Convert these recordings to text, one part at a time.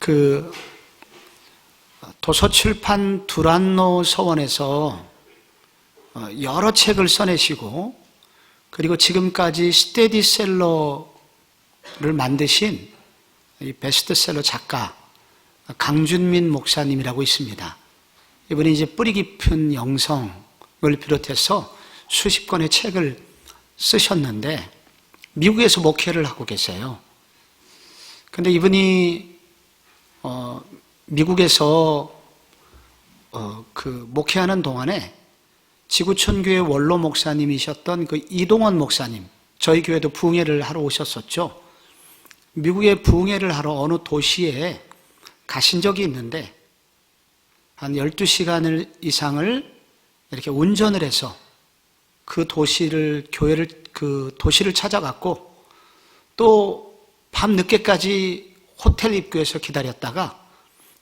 그 도서출판 두란노 서원에서 여러 책을 써내시고 그리고 지금까지 스테디셀러를 만드신 이 베스트셀러 작가 강준민 목사님이라고 있습니다. 이분이 이제 뿌리 깊은 영성을 비롯해서 수십 권의 책을 쓰셨는데 미국에서 목회를 하고 계세요. 근데 이분이 미국에서 그 목회하는 동안에 지구촌교회 원로 목사님이셨던 그 이동원 목사님, 저희 교회도 부흥회를 하러 오셨었죠. 미국에 부흥회를 하러 어느 도시에 가신 적이 있는데 한 12시간 이상을 이렇게 운전을 해서 그 도시를 찾아갔고 또 밤 늦게까지 호텔 입구에서 기다렸다가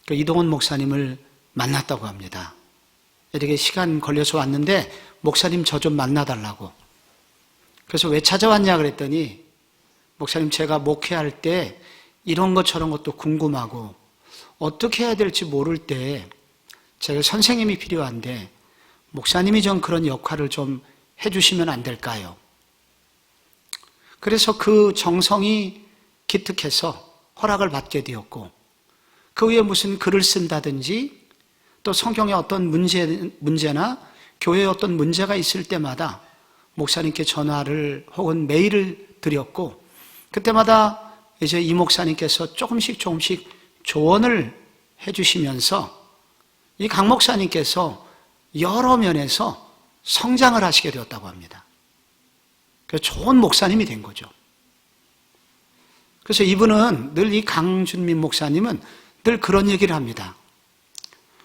그 이동원 목사님을 만났다고 합니다. 이렇게 시간 걸려서 왔는데 목사님 저 좀 만나달라고. 그래서 왜 찾아왔냐 그랬더니 목사님 제가 목회할 때 이런 것 저런 것도 궁금하고 어떻게 해야 될지 모를 때 제가 선생님이 필요한데 목사님이 좀 그런 역할을 좀 해주시면 안 될까요? 그래서 그 정성이 기특해서 허락을 받게 되었고 그 후에 무슨 글을 쓴다든지 또 성경에 어떤 문제나 교회에 어떤 문제가 있을 때마다 목사님께 전화를 혹은 메일을 드렸고 그때마다 이제 이 목사님께서 조금씩 조언을 해주시면서 이 강 목사님께서 여러 면에서 성장을 하시게 되었다고 합니다. 그래서 좋은 목사님이 된 거죠. 그래서 이분은 늘 이 강준민 목사님은 늘 그런 얘기를 합니다.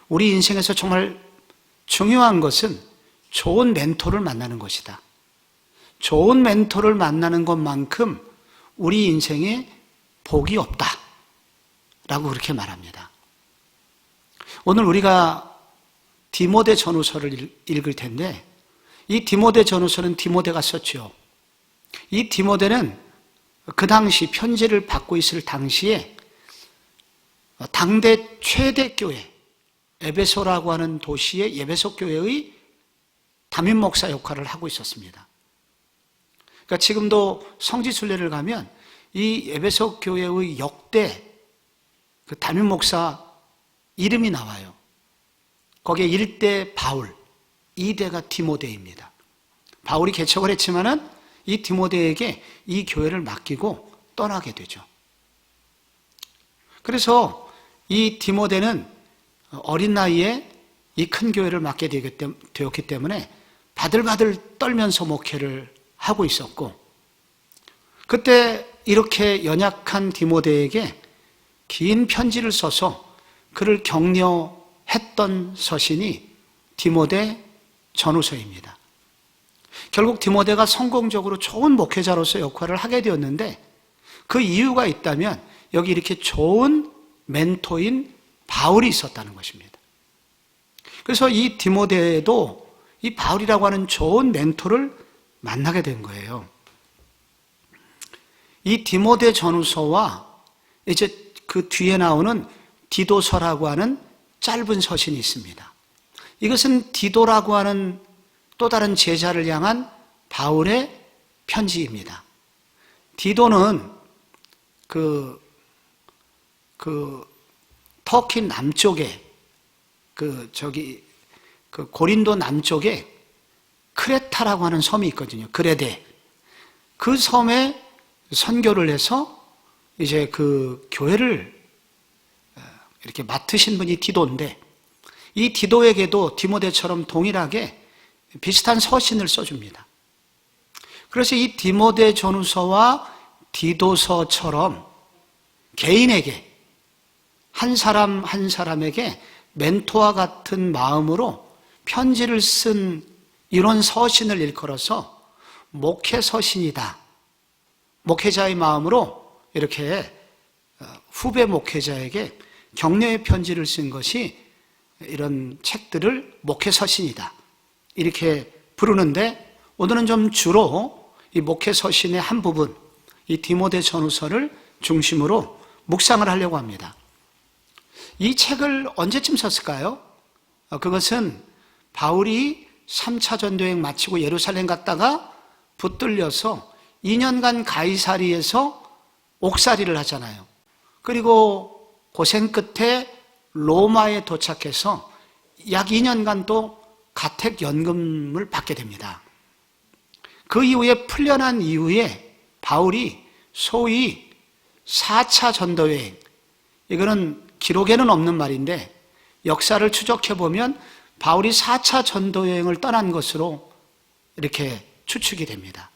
우리 인생에서 정말 중요한 것은 좋은 멘토를 만나는 것이다. 좋은 멘토를 만나는 것만큼 우리 인생에 복이 없다. 라고 그렇게 말합니다. 오늘 우리가 디모데 전후서를 읽을 텐데 이 디모데 전후서는 디모데가 썼죠. 이 디모데는 그 당시 편지를 받고 있을 당시에 당대 최대 교회 에베소라고 하는 도시의 에베소 교회의 담임 목사 역할을 하고 있었습니다. 그러니까 지금도 성지순례를 가면 이 에베소 교회의 역대 그 담임 목사 이름이 나와요. 거기에 1대 바울, 2대가 디모데입니다. 바울이 개척을 했지만은 이 디모데에게 이 교회를 맡기고 떠나게 되죠. 그래서 이 디모데는 어린 나이에 이 큰 교회를 맡게 되었기 때문에 바들바들 떨면서 목회를 하고 있었고 그때 이렇게 연약한 디모데에게 긴 편지를 써서 그를 격려했던 서신이 디모데 전후서입니다. 결국 디모데가 성공적으로 좋은 목회자로서 역할을 하게 되었는데 그 이유가 있다면 여기 이렇게 좋은 멘토인 바울이 있었다는 것입니다. 그래서 이 디모데도 이 바울이라고 하는 좋은 멘토를 만나게 된 거예요. 이 디모데 전후서와 이제 그 뒤에 나오는 디도서라고 하는 짧은 서신이 있습니다. 이것은 디도라고 하는 또 다른 제자를 향한 바울의 편지입니다. 디도는 그 터키 남쪽에 그 고린도 남쪽에 크레타라고 하는 섬이 있거든요. 그레데. 그 섬에 선교를 해서 이제 그 교회를 이렇게 맡으신 분이 디도인데 이 디도에게도 디모데처럼 동일하게 비슷한 서신을 써줍니다. 그래서 이 디모데 전후서와 디도서처럼 개인에게 한 사람 한 사람에게 멘토와 같은 마음으로 편지를 쓴 이런 서신을 일컬어서 목회 서신이다. 목회자의 마음으로 이렇게 후배 목회자에게 격려의 편지를 쓴 것이 이런 책들을 목회 서신이다. 이렇게 부르는데 오늘은 좀 주로 이 목회 서신의 한 부분, 이 디모데 전후서를 중심으로 묵상을 하려고 합니다. 이 책을 언제쯤 썼을까요? 그것은 바울이 3차 전도여행 마치고 예루살렘 갔다가 붙들려서 2년간 가이사리에서 옥살이를 하잖아요. 그리고 고생 끝에 로마에 도착해서 약 2년간 또 가택연금을 받게 됩니다. 그 이후에 풀려난 이후에 바울이 소위 4차 전도여행, 이거는 기록에는 없는 말인데 역사를 추적해보면 바울이 4차 전도여행을 떠난 것으로 이렇게 추측이 됩니다.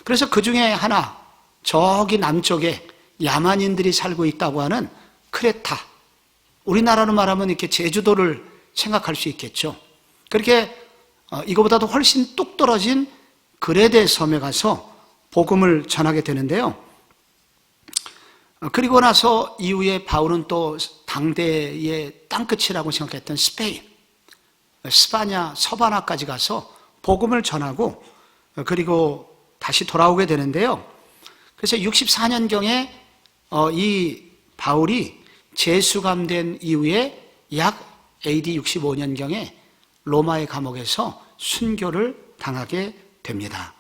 그래서 그 중에 하나, 저기 남쪽에 야만인들이 살고 있다고 하는 크레타, 우리나라로 말하면 이렇게 제주도를 생각할 수 있겠죠. 그렇게 이거보다도 훨씬 뚝 떨어진 그레데 섬에 가서 복음을 전하게 되는데요. 그리고 나서 이후에 바울은 또 당대의 땅끝이라고 생각했던 스페인, 스파냐, 서바나까지 가서 복음을 전하고 그리고 다시 돌아오게 되는데요. 그래서 64년경에 이 바울이 재수감된 이후에 약 AD 65년경에 로마의 감옥에서 순교를 당하게 됩니다.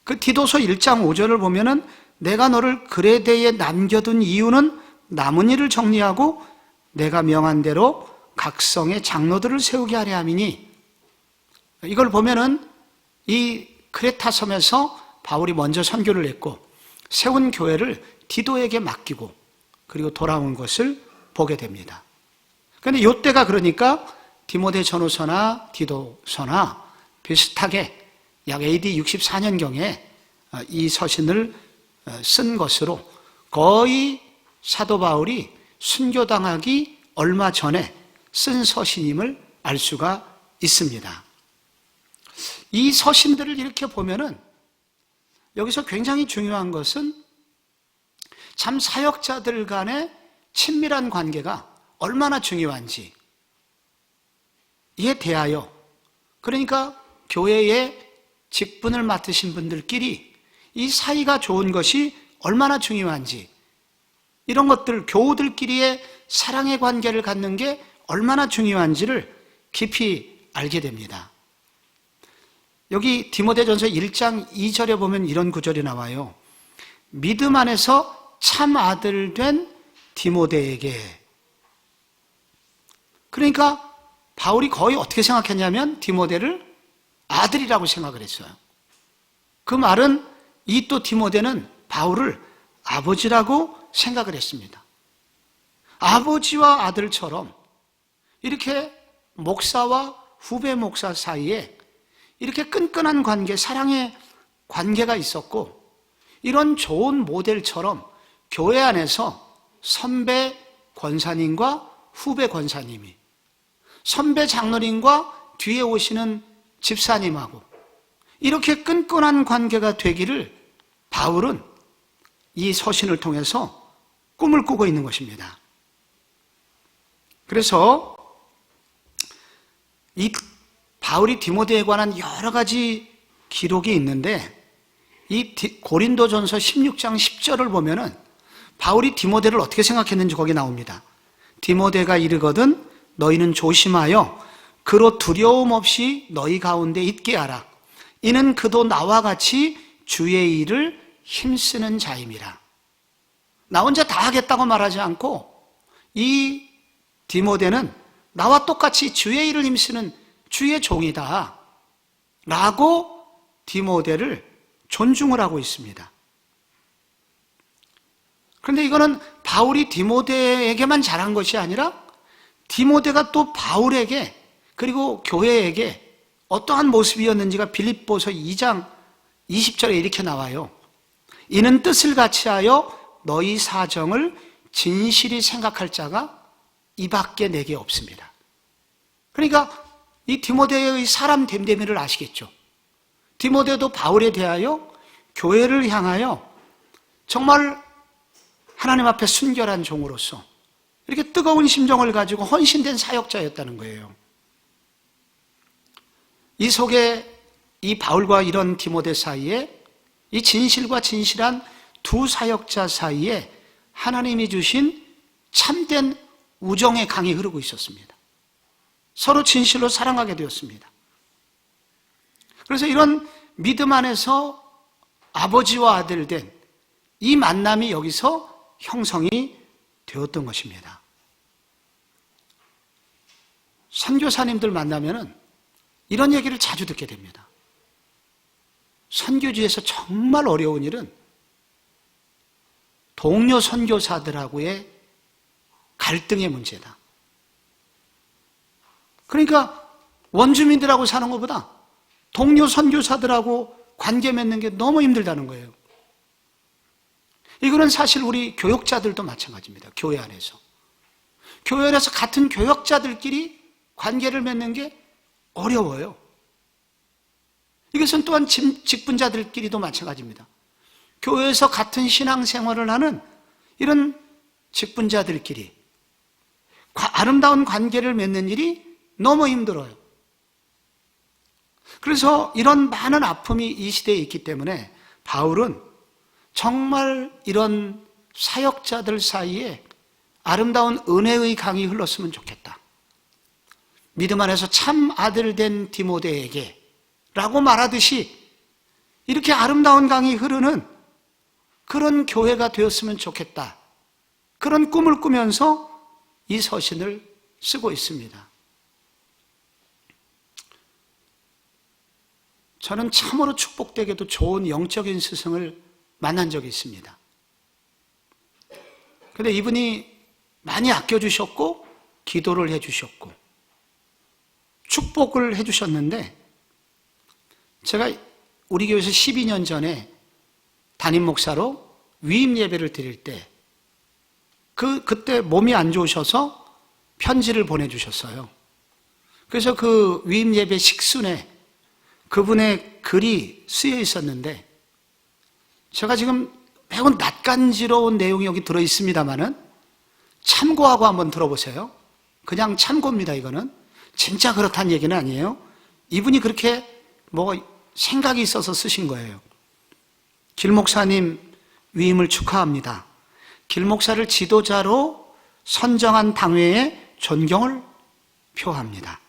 그 디도서 1장 5절을 보면은 내가 너를 그레데에 남겨둔 이유는 남은 일을 정리하고 내가 명한 대로 각성의 장로들을 세우게 하려 함이니, 이걸 보면은 이 크레타 섬에서 바울이 먼저 선교를 했고 세운 교회를 디도에게 맡기고 그리고 돌아온 것을 보게 됩니다. 그런데 이때가 그러니까 디모데 전후서나 디도서나 비슷하게 약 AD 64년경에 이 서신을 쓴 것으로 거의 사도 바울이 순교당하기 얼마 전에 쓴 서신임을 알 수가 있습니다. 이 서신들을 이렇게 보면은 여기서 굉장히 중요한 것은 참 사역자들 간의 친밀한 관계가 얼마나 중요한지 이에 대하여, 그러니까 교회의 직분을 맡으신 분들끼리 이 사이가 좋은 것이 얼마나 중요한지, 이런 것들, 교우들끼리의 사랑의 관계를 갖는 게 얼마나 중요한지를 깊이 알게 됩니다. 여기 디모데전서 1장 2절에 보면 이런 구절이 나와요. 믿음 안에서 참 아들 된 디모데에게. 그러니까 바울이 거의 어떻게 생각했냐면 디모데를 아들이라고 생각을 했어요. 그 말은 이 또 디모데는 바울을 아버지라고 생각을 했습니다. 아버지와 아들처럼 이렇게 목사와 후배 목사 사이에 이렇게 끈끈한 관계, 사랑의 관계가 있었고, 이런 좋은 모델처럼 교회 안에서 선배 권사님과 후배 권사님이, 선배 장로님과 뒤에 오시는 집사님하고 이렇게 끈끈한 관계가 되기를 바울은 이 서신을 통해서 꿈을 꾸고 있는 것입니다. 그래서 이 바울이 디모데에 관한 여러 가지 기록이 있는데, 이 고린도전서 16장 10절을 보면은 바울이 디모데를 어떻게 생각했는지 거기 나옵니다. 디모데가 이르거든 너희는 조심하여 그로 두려움 없이 너희 가운데 있게 하라. 이는 그도 나와 같이 주의 일을 힘쓰는 자임이라. 나 혼자 다 하겠다고 말하지 않고 이 디모데는 나와 똑같이 주의 일을 힘쓰는 주의 종이다 라고 디모데를 존중을 하고 있습니다. 그런데 이거는 바울이 디모데에게만 잘한 것이 아니라 디모데가 또 바울에게 그리고 교회에게 어떠한 모습이었는지가 빌립보서 2장 20절에 이렇게 나와요. 이는 뜻을 같이 하여 너희 사정을 진실히 생각할 자가 이 밖에 내게 없습니다. 그러니까 이 디모데의 사람 됨됨이를 아시겠죠? 디모데도 바울에 대하여 교회를 향하여 정말 하나님 앞에 순결한 종으로서 이렇게 뜨거운 심정을 가지고 헌신된 사역자였다는 거예요. 이 속에 이 바울과 이런 디모데 사이에 이 진실과 진실한 두 사역자 사이에 하나님이 주신 참된 우정의 강이 흐르고 있었습니다. 서로 진실로 사랑하게 되었습니다. 그래서 이런 믿음 안에서 아버지와 아들 된 이 만남이 여기서 형성이 되었던 것입니다. 선교사님들 만나면은 이런 얘기를 자주 듣게 됩니다. 선교지에서 정말 어려운 일은 동료 선교사들하고의 갈등의 문제다. 그러니까 원주민들하고 사는 것보다 동료 선교사들하고 관계 맺는 게 너무 힘들다는 거예요. 이거는 사실 우리 교역자들도 마찬가지입니다. 교회 안에서. 교회 안에서 같은 교역자들끼리 관계를 맺는 게 어려워요. 이것은 또한 직분자들끼리도 마찬가지입니다. 교회에서 같은 신앙생활을 하는 이런 직분자들끼리 아름다운 관계를 맺는 일이 너무 힘들어요. 그래서 이런 많은 아픔이 이 시대에 있기 때문에 바울은 정말 이런 사역자들 사이에 아름다운 은혜의 강이 흘렀으면 좋겠다. 믿음 안에서 참 아들 된 디모데에게 라고 말하듯이 이렇게 아름다운 강이 흐르는 그런 교회가 되었으면 좋겠다. 그런 꿈을 꾸면서 이 서신을 쓰고 있습니다. 저는 참으로 축복되게도 좋은 영적인 스승을 만난 적이 있습니다. 그런데 이분이 많이 아껴주셨고 기도를 해주셨고 축복을 해주셨는데 제가 우리 교회에서 12년 전에 담임 목사로 위임 예배를 드릴 때 그때 몸이 안 좋으셔서 편지를 보내주셨어요. 그래서 그 위임 예배 식순에 그분의 글이 쓰여 있었는데 제가 지금 매우 낯간지러운 내용이 여기 들어있습니다만은 참고하고 한번 들어보세요. 그냥 참고입니다. 이거는 진짜 그렇다는 얘기는 아니에요. 이분이 그렇게 생각이 있어서 쓰신 거예요. 길 목사님 위임을 축하합니다. 길 목사를 지도자로 선정한 당회에 존경을 표합니다.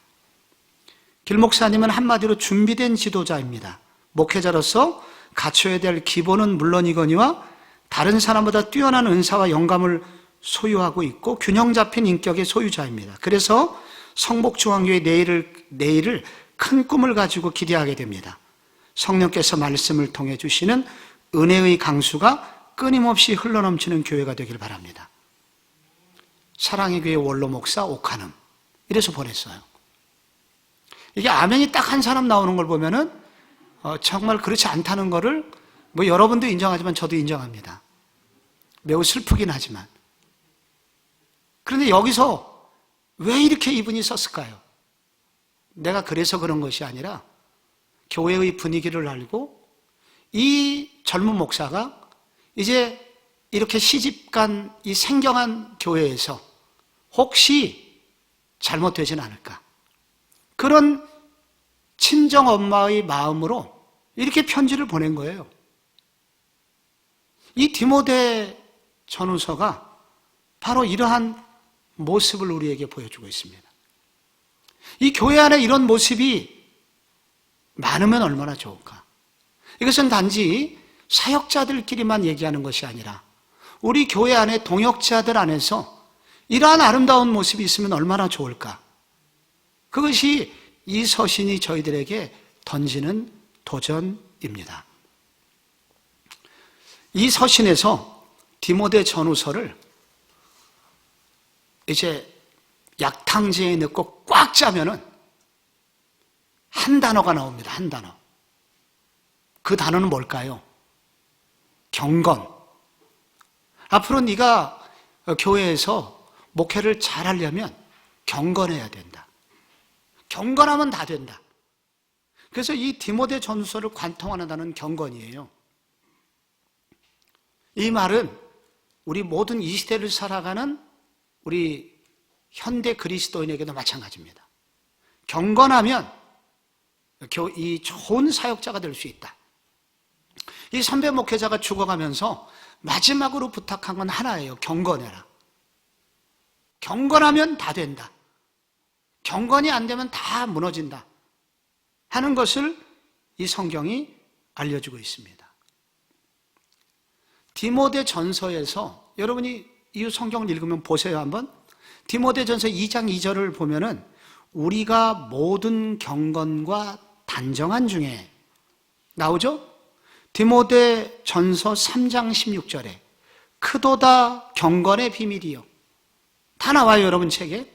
길 목사님은 한마디로 준비된 지도자입니다. 목회자로서 갖춰야 될 기본은 물론이거니와 다른 사람보다 뛰어난 은사와 영감을 소유하고 있고 균형 잡힌 인격의 소유자입니다. 그래서 성복중앙교회 내일을 큰 꿈을 가지고 기대하게 됩니다. 성령께서 말씀을 통해 주시는 은혜의 강수가 끊임없이 흘러넘치는 교회가 되길 바랍니다. 사랑의 교회 원로 목사 오카눔 이래서 보냈어요. 이게 아멘이 딱 한 사람 나오는 걸 보면은 정말 그렇지 않다는 거를 여러분도 인정하지만 저도 인정합니다. 매우 슬프긴 하지만. 그런데 여기서 왜 이렇게 이분이 썼을까요? 내가 그래서 그런 것이 아니라 교회의 분위기를 알고 이 젊은 목사가 이제 이렇게 시집간 이 생경한 교회에서 혹시 잘못되진 않을까? 그런 친정 엄마의 마음으로 이렇게 편지를 보낸 거예요. 이 디모데 전후서가 바로 이러한 모습을 우리에게 보여주고 있습니다. 이 교회 안에 이런 모습이 많으면 얼마나 좋을까? 이것은 단지 사역자들끼리만 얘기하는 것이 아니라 우리 교회 안에 동역자들 안에서 이러한 아름다운 모습이 있으면 얼마나 좋을까? 그것이 이 서신이 저희들에게 던지는 도전입니다. 이 서신에서 디모데 전후서를 이제 약탕지에 넣고 꽉 짜면은 한 단어가 나옵니다. 한 단어. 그 단어는 뭘까요? 경건. 앞으로 네가 교회에서 목회를 잘하려면 경건해야 된다. 경건하면 다 된다. 그래서 이 디모데 전서를 관통하는 단어는 경건이에요. 이 말은 우리 모든 이 시대를 살아가는 우리 현대 그리스도인에게도 마찬가지입니다. 경건하면 이 좋은 사역자가 될 수 있다. 이 선배 목회자가 죽어가면서 마지막으로 부탁한 건 하나예요. 경건해라. 경건하면 다 된다. 경건이 안 되면 다 무너진다. 하는 것을 이 성경이 알려주고 있습니다. 디모데 전서에서 여러분이 이 성경을 읽으면 보세요 한번. 디모데 전서 2장 2절을 보면은 우리가 모든 경건과 단정한 중에 나오죠? 디모데 전서 3장 16절에 크도다 경건의 비밀이요. 다 나와요, 여러분 책에.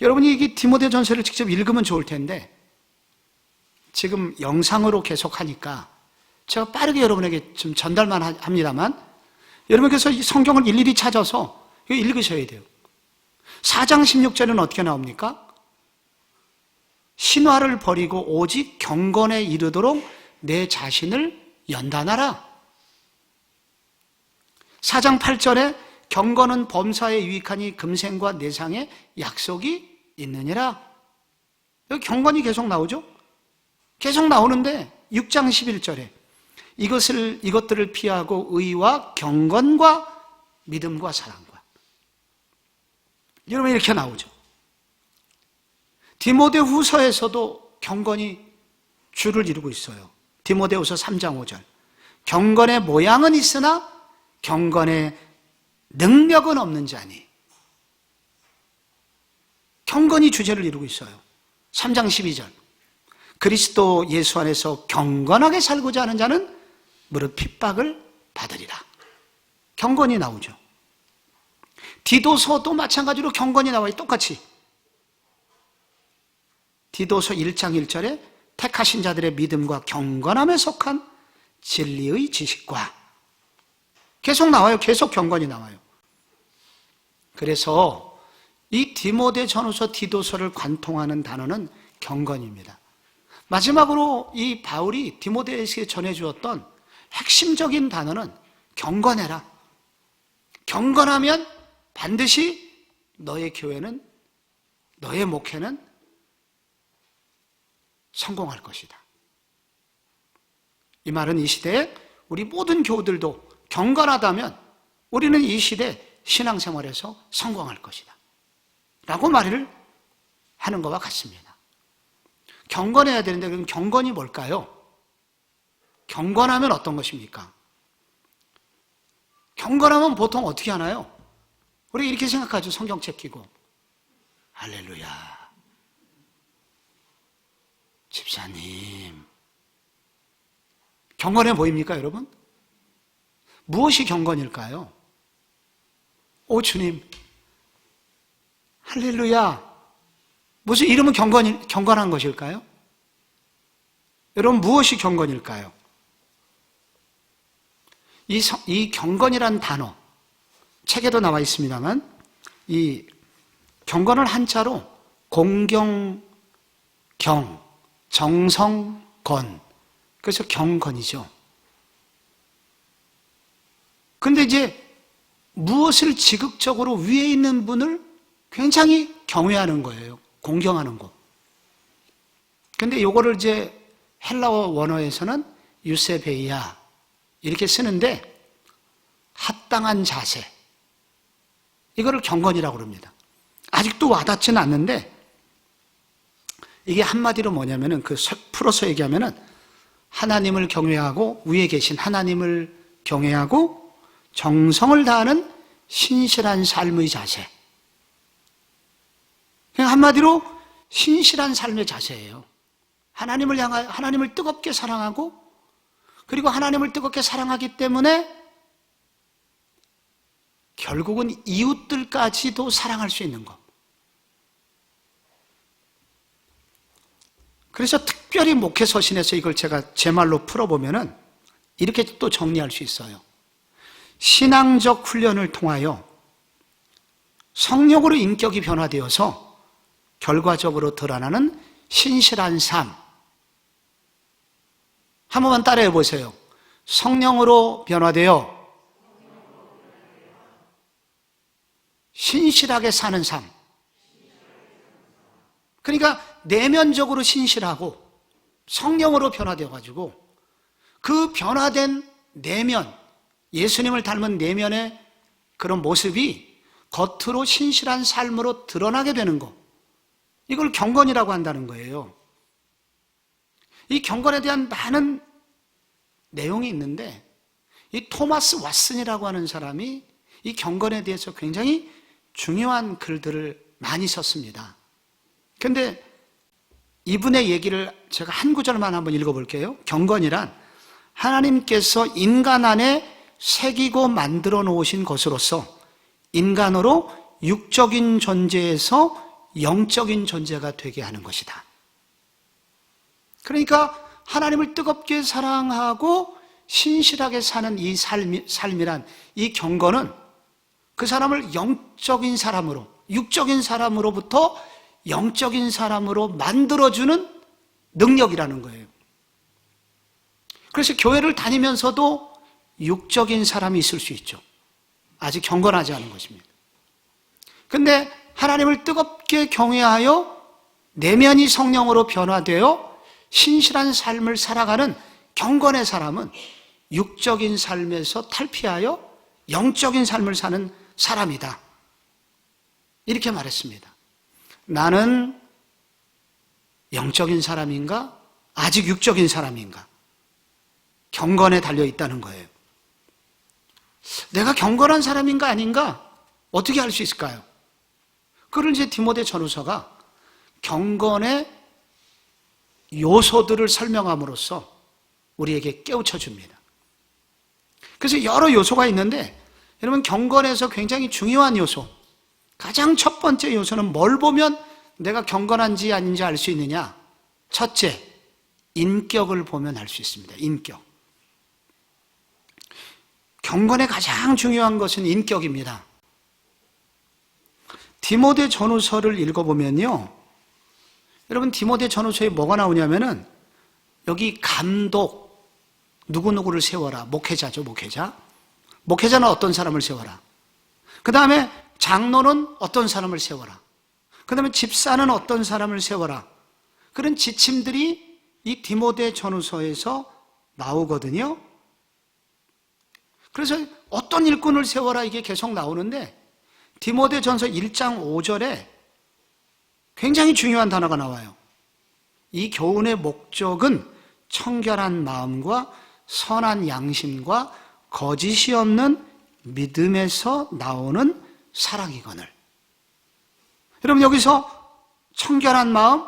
여러분이 이게 디모데 전서를 직접 읽으면 좋을 텐데 지금 영상으로 계속 하니까 제가 빠르게 여러분에게 좀 전달만 합니다만 여러분께서 이 성경을 일일이 찾아서 읽으셔야 돼요. 4장 16절은 어떻게 나옵니까? 신화를 버리고 오직 경건에 이르도록 내 자신을 연단하라. 4장 8절에 경건은 범사에 유익하니 금생과 내상에 약속이 있느니라. 여기 경건이 계속 나오죠? 계속 나오는데 6장 11절에 이것들을 피하고 의와 경건과 믿음과 사랑과. 여러분 이렇게 나오죠. 디모데 후서에서도 경건이 주를 이루고 있어요. 디모데후서 3장 5절. 경건의 모양은 있으나 경건의 능력은 없는 자니. 경건이 주제를 이루고 있어요. 3장 12절. 그리스도 예수 안에서 경건하게 살고자 하는 자는 무릇 핍박을 받으리라. 경건이 나오죠. 디도서도 마찬가지로 경건이 나와요. 똑같이. 디도서 1장 1절에 택하신 자들의 믿음과 경건함에 속한 진리의 지식과 계속 나와요. 계속 경건이 나와요. 그래서 이 디모데 전후서 디도서를 관통하는 단어는 경건입니다. 마지막으로 이 바울이 디모데에게 전해주었던 핵심적인 단어는 경건해라. 경건하면 반드시 너의 교회는, 너의 목회는 성공할 것이다. 이 말은 이 시대에 우리 모든 교우들도 경건하다면 우리는 이 시대 신앙생활에서 성공할 것이다. 라고 말을 하는 것과 같습니다. 경건해야 되는데 그럼 경건이 뭘까요? 경건하면 어떤 것입니까? 경건하면 보통 어떻게 하나요? 우리 이렇게 생각하죠. 성경책 끼고 할렐루야. 집사님, 경건해 보입니까, 여러분? 무엇이 경건일까요? 오, 주님, 할렐루야. 무슨 이름은 경건한 것일까요? 여러분, 무엇이 경건일까요? 이 경건이란 단어, 책에도 나와 있습니다만, 이 경건을 한자로 공경, 정성, 건. 그래서 경건이죠. 근데 이제 무엇을 지극적으로 위에 있는 분을 굉장히 경외하는 거예요. 공경하는 거. 근데 요거를 이제 헬라어 원어에서는 유세베이아 이렇게 쓰는데 합당한 자세. 이거를 경건이라고 그럽니다. 아직도 와닿지는 않는데 이게 한마디로 뭐냐면은 풀어서 얘기하면은 하나님을 경외하고 위에 계신 하나님을 경외하고 정성을 다하는 신실한 삶의 자세. 그냥 한마디로 신실한 삶의 자세예요. 하나님을 뜨겁게 사랑하고 그리고 하나님을 뜨겁게 사랑하기 때문에 결국은 이웃들까지도 사랑할 수 있는 것. 그래서 특별히 목회서신에서 이걸 제가 제 말로 풀어보면은 이렇게 또 정리할 수 있어요. 신앙적 훈련을 통하여 성령으로 인격이 변화되어서 결과적으로 드러나는 신실한 삶. 한 번만 따라해 보세요. 성령으로 변화되어 신실하게 사는 삶. 그러니까 내면적으로 신실하고 성령으로 변화되어가지고 그 변화된 내면, 예수님을 닮은 내면의 그런 모습이 겉으로 신실한 삶으로 드러나게 되는 것, 이걸 경건이라고 한다는 거예요. 이 경건에 대한 많은 내용이 있는데 이 토마스 왓슨이라고 하는 사람이 이 경건에 대해서 굉장히 중요한 글들을 많이 썼습니다. 그런데 이분의 얘기를 제가 한 구절만 한번 읽어볼게요. 경건이란 하나님께서 인간 안에 새기고 만들어 놓으신 것으로서 인간으로 육적인 존재에서 영적인 존재가 되게 하는 것이다. 그러니까 하나님을 뜨겁게 사랑하고 신실하게 사는 이 삶이란 이 경건은 그 사람을 영적인 사람으로, 육적인 사람으로부터 영적인 사람으로 만들어주는 능력이라는 거예요. 그래서 교회를 다니면서도 육적인 사람이 있을 수 있죠. 아직 경건하지 않은 것입니다. 근데 하나님을 뜨겁게 경외하여 내면이 성령으로 변화되어 신실한 삶을 살아가는 경건의 사람은 육적인 삶에서 탈피하여 영적인 삶을 사는 사람이다. 이렇게 말했습니다. 나는 영적인 사람인가? 아직 육적인 사람인가? 경건에 달려 있다는 거예요. 내가 경건한 사람인가 아닌가? 어떻게 알 수 있을까요? 그걸 이제 디모데 전후서가 경건의 요소들을 설명함으로써 우리에게 깨우쳐 줍니다. 그래서 여러 요소가 있는데 여러분 경건에서 굉장히 중요한 요소, 가장 첫 번째 요소는 뭘 보면 내가 경건한지 아닌지 알 수 있느냐? 첫째, 인격을 보면 알 수 있습니다. 인격. 경건의 가장 중요한 것은 인격입니다. 디모데 전후서를 읽어보면요, 여러분 디모데 전후서에 뭐가 나오냐면은 여기 감독, 누구누구를 세워라. 목회자죠, 목회자. 목회자는 어떤 사람을 세워라. 그 다음에 장로는 어떤 사람을 세워라. 그 다음에 집사는 어떤 사람을 세워라. 그런 지침들이 이 디모데 전후서에서 나오거든요. 그래서 어떤 일꾼을 세워라 이게 계속 나오는데 디모데 전서 1장 5절에 굉장히 중요한 단어가 나와요. 이 교훈의 목적은 청결한 마음과 선한 양심과 거짓이 없는 믿음에서 나오는 사랑이거늘. 여러분 여기서 청결한 마음,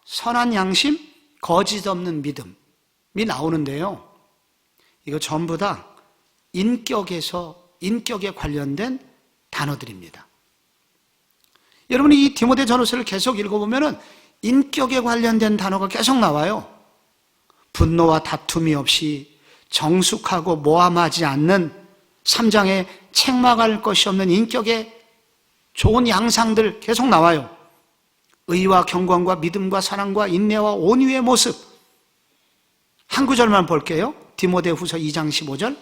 선한 양심, 거짓 없는 믿음이 나오는데요. 이거 전부 다 인격에 관련된 단어들입니다. 여러분이 이 디모데 전후서를 계속 읽어보면 인격에 관련된 단어가 계속 나와요. 분노와 다툼이 없이 정숙하고 모함하지 않는 3장에 책망할 것이 없는 인격의 좋은 양상들 계속 나와요. 의와 경건과 믿음과 사랑과 인내와 온유의 모습. 한 구절만 볼게요. 디모데 후서 2장 15절.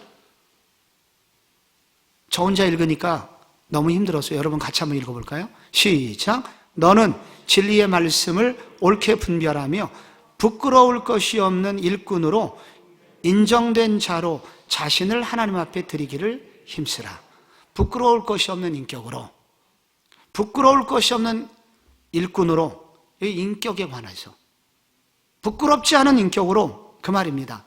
저 혼자 읽으니까 너무 힘들었어요. 여러분 같이 한번 읽어볼까요? 시작. 너는 진리의 말씀을 옳게 분별하며 부끄러울 것이 없는 일꾼으로 인정된 자로 자신을 하나님 앞에 드리기를 힘쓰라. 부끄러울 것이 없는 인격으로, 부끄러울 것이 없는 일꾼으로, 이 인격에 관해서 부끄럽지 않은 인격으로 그 말입니다.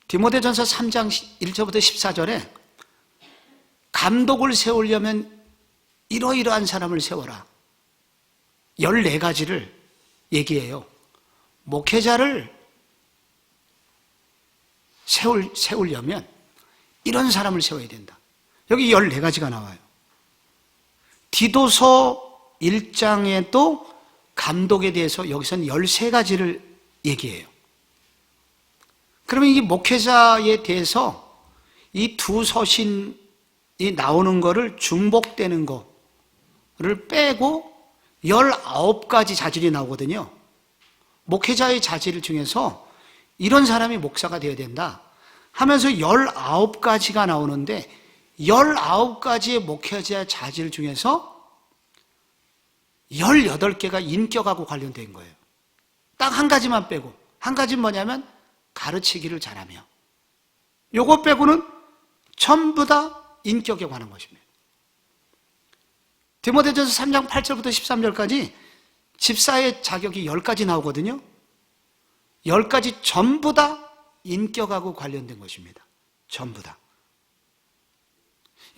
디모데전서 3장 1절부터 14절에 감독을 세우려면 이러이러한 사람을 세워라. 14가지를 얘기해요. 목회자를 세우려면 이런 사람을 세워야 된다. 여기 14가지가 나와요. 디도서 1장에도 감독에 대해서 여기서는 13가지를 얘기해요. 그러면 이 목회자에 대해서 이 두 서신이 나오는 거를 중복되는 거를 빼고 19가지 자질이 나오거든요. 목회자의 자질 중에서 이런 사람이 목사가 되어야 된다 하면서 19가지가 나오는데 19가지의 목회자의 자질 중에서 18개가 인격하고 관련된 거예요. 딱 한 가지만 빼고, 한 가지는 뭐냐면 가르치기를 잘하며, 요거 빼고는 전부 다 인격에 관한 것입니다. 디모데전서 3장 8절부터 13절까지 집사의 자격이 10가지 나오거든요. 10가지 전부 다 인격하고 관련된 것입니다. 전부 다.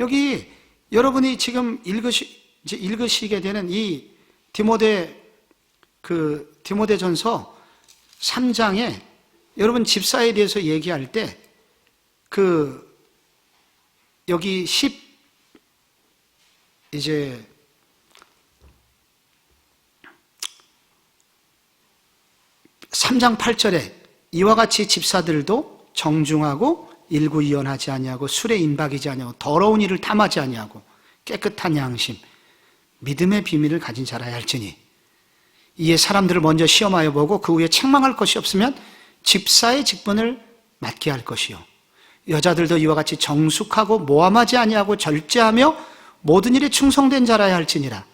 여기 여러분이 지금 읽으시게 되는 이 디모데전서 3장에 여러분 집사에 대해서 얘기할 때 여기 3장 8절에 이와 같이 집사들도 정중하고 일구이연하지 아니하고 술에 임박이지 아니하고 더러운 일을 탐하지 아니하고 깨끗한 양심, 믿음의 비밀을 가진 자라야 할지니 이에 사람들을 먼저 시험하여 보고 그 후에 책망할 것이 없으면 집사의 직분을 맡게 할 것이요 여자들도 이와 같이 정숙하고 모함하지 아니하고 절제하며 모든 일에 충성된 자라야 할지니라.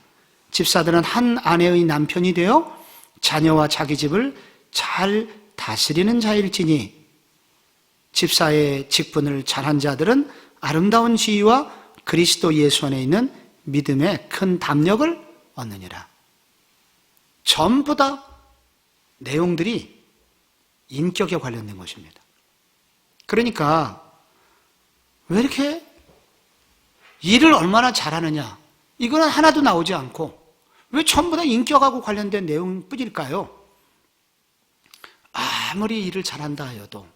집사들은 한 아내의 남편이 되어 자녀와 자기 집을 잘 다스리는 자일지니 집사의 직분을 잘한 자들은 아름다운 지위와 그리스도 예수 안에 있는 믿음의 큰 담력을 얻느니라. 전부 다 내용들이 인격에 관련된 것입니다. 그러니까 왜 이렇게 일을 얼마나 잘하느냐 이거는 하나도 나오지 않고 왜 전부 다 인격하고 관련된 내용뿐일까요? 아무리 일을 잘한다 하여도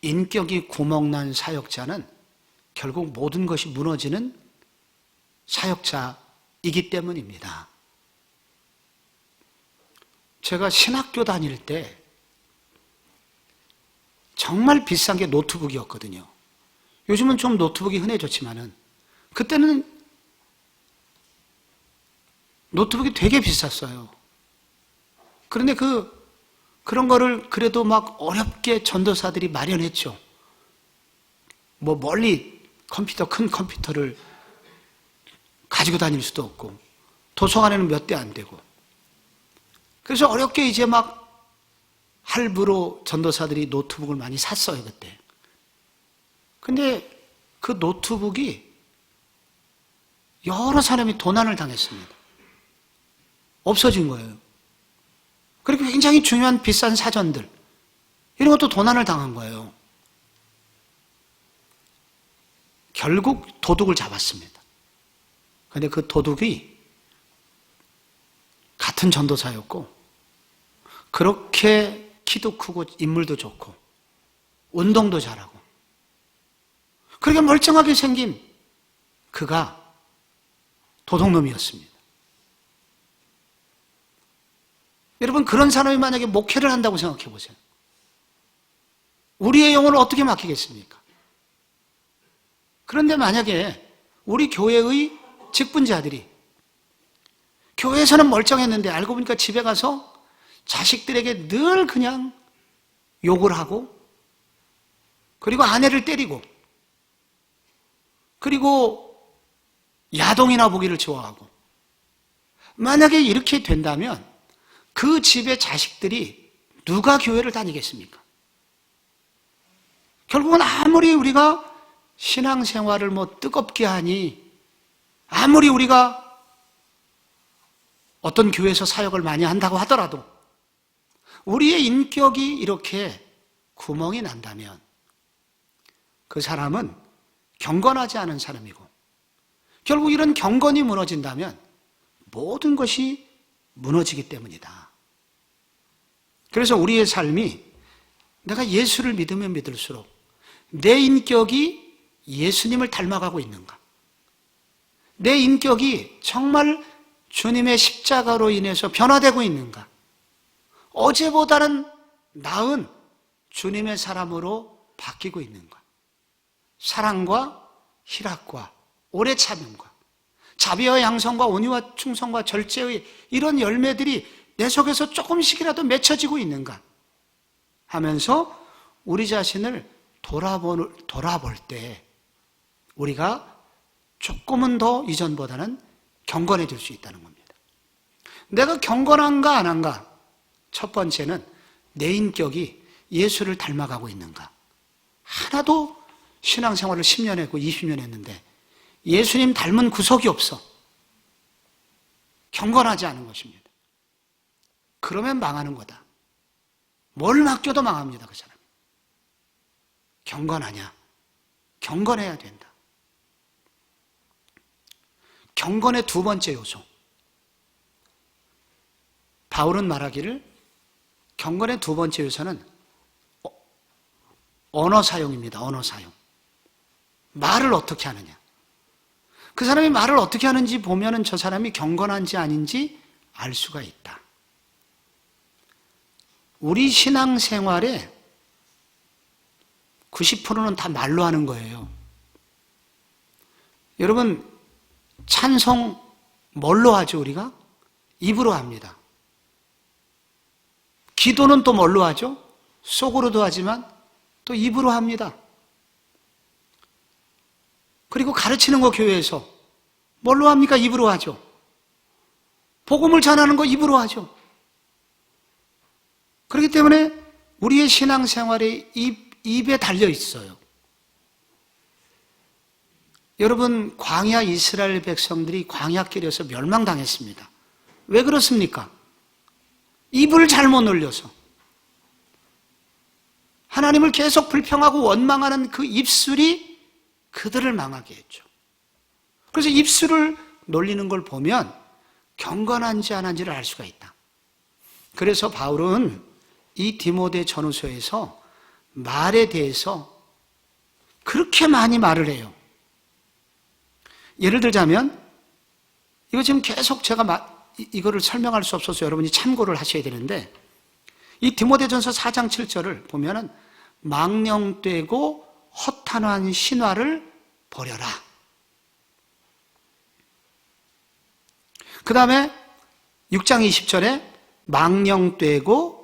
인격이 구멍난 사역자는 결국 모든 것이 무너지는 사역자이기 때문입니다. 제가 신학교 다닐 때 정말 비싼 게 노트북이었거든요. 요즘은 좀 노트북이 흔해졌지만은 그때는 노트북이 되게 비쌌어요. 그런데 그런 거를 그래도 막 어렵게 전도사들이 마련했죠. 뭐 멀리 큰 컴퓨터를 가지고 다닐 수도 없고 도서관에는 몇 대 안 되고 그래서 어렵게 이제 막 할부로 전도사들이 노트북을 많이 샀어요, 그때. 근데 그 노트북이 여러 사람이 도난을 당했습니다. 없어진 거예요. 그리고 굉장히 중요한 비싼 사전들, 이런 것도 도난을 당한 거예요. 결국 도둑을 잡았습니다. 그런데 그 도둑이 같은 전도사였고, 그렇게 키도 크고 인물도 좋고 운동도 잘하고 그렇게 멀쩡하게 생긴 그가 도둑놈이었습니다. 여러분, 그런 사람이 만약에 목회를 한다고 생각해 보세요. 우리의 영혼을 어떻게 맡기겠습니까? 그런데 만약에 우리 교회의 직분자들이 교회에서는 멀쩡했는데 알고 보니까 집에 가서 자식들에게 늘 그냥 욕을 하고 그리고 아내를 때리고 그리고 야동이나 보기를 좋아하고 만약에 이렇게 된다면 그 집의 자식들이 누가 교회를 다니겠습니까? 결국은 아무리 우리가 신앙생활을 뜨겁게 하니 아무리 우리가 어떤 교회에서 사역을 많이 한다고 하더라도 우리의 인격이 이렇게 구멍이 난다면 그 사람은 경건하지 않은 사람이고 결국 이런 경건이 무너진다면 모든 것이 무너지기 때문이다. 그래서 우리의 삶이 내가 예수를 믿으면 믿을수록 내 인격이 예수님을 닮아가고 있는가? 내 인격이 정말 주님의 십자가로 인해서 변화되고 있는가? 어제보다는 나은 주님의 사람으로 바뀌고 있는가? 사랑과 희락과 오래 참음과 자비와 양성과 온유와 충성과 절제의 이런 열매들이 내 속에서 조금씩이라도 맺혀지고 있는가 하면서 우리 자신을 돌아볼 때 우리가 조금은 더 이전보다는 경건해질 수 있다는 겁니다. 내가 경건한가 안 한가? 첫 번째는 내 인격이 예수를 닮아가고 있는가? 하나도 신앙생활을 10년 했고 20년 했는데 예수님 닮은 구석이 없어. 경건하지 않은 것입니다. 그러면 망하는 거다. 뭘 맡겨도 망합니다, 그 사람. 경건하냐? 경건해야 된다. 경건의 두 번째 요소. 바울은 말하기를 경건의 두 번째 요소는 언어 사용입니다. 언어 사용. 말을 어떻게 하느냐. 그 사람이 말을 어떻게 하는지 보면은 저 사람이 경건한지 아닌지 알 수가 있다. 우리 신앙생활에 90%는 다 말로 하는 거예요. 여러분, 찬송 뭘로 하죠, 우리가? 입으로 합니다. 기도는 또 뭘로 하죠? 속으로도 하지만 또 입으로 합니다. 그리고 가르치는 거 교회에서 뭘로 합니까? 입으로 하죠. 복음을 전하는 거 입으로 하죠. 그렇기 때문에 우리의 신앙생활이 입에 달려 있어요. 여러분, 광야 이스라엘 백성들이 광야길에서 멸망당했습니다. 왜 그렇습니까? 입을 잘못 놀려서. 하나님을 계속 불평하고 원망하는 그 입술이 그들을 망하게 했죠. 그래서 입술을 놀리는 걸 보면 경건한지 안 한지를 알 수가 있다. 그래서 바울은 이 디모데 전후서에서 말에 대해서 그렇게 많이 말을 해요. 예를 들자면, 이거 지금 계속 제가 이거를 설명할 수 없어서 여러분이 참고를 하셔야 되는데, 이 디모데전서 4장 7절을 보면은 망령되고 허탄한 신화를 버려라. 그 다음에 6장 20절에 망령되고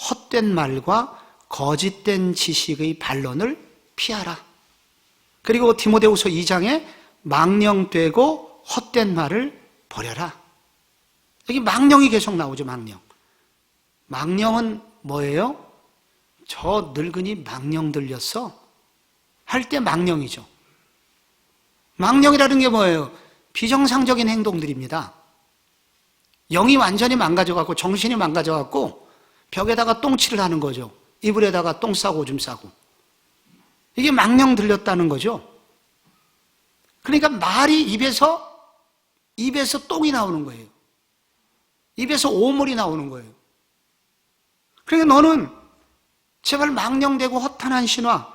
헛된 말과 거짓된 지식의 반론을 피하라. 그리고 디모데후서 2장에 망령되고 헛된 말을 버려라. 여기 망령이 계속 나오죠, 망령. 망령은 뭐예요? 저 늙은이 망령 들렸어? 할 때 망령이죠. 망령이라는 게 뭐예요? 비정상적인 행동들입니다. 영이 완전히 망가져갖고 정신이 망가져갖고 벽에다가 똥칠을 하는 거죠. 이불에다가 똥 싸고 오줌 싸고. 이게 망령 들렸다는 거죠. 그러니까 말이 입에서 똥이 나오는 거예요. 입에서 오물이 나오는 거예요. 그러니까 너는 제발 망령되고 허탄한 신화,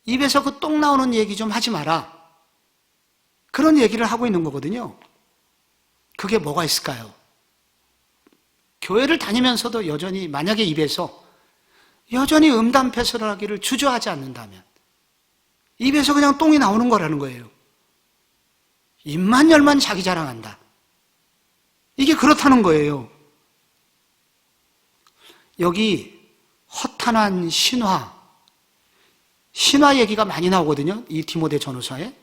입에서 그 똥 나오는 얘기 좀 하지 마라. 그런 얘기를 하고 있는 거거든요. 그게 뭐가 있을까요? 교회를 다니면서도 여전히 만약에 입에서 여전히 음담패설하기를 주저하지 않는다면 입에서 그냥 똥이 나오는 거라는 거예요. 입만 열만 자기 자랑한다. 이게 그렇다는 거예요. 여기 허탄한 신화 얘기가 많이 나오거든요. 이 디모데 전후서에.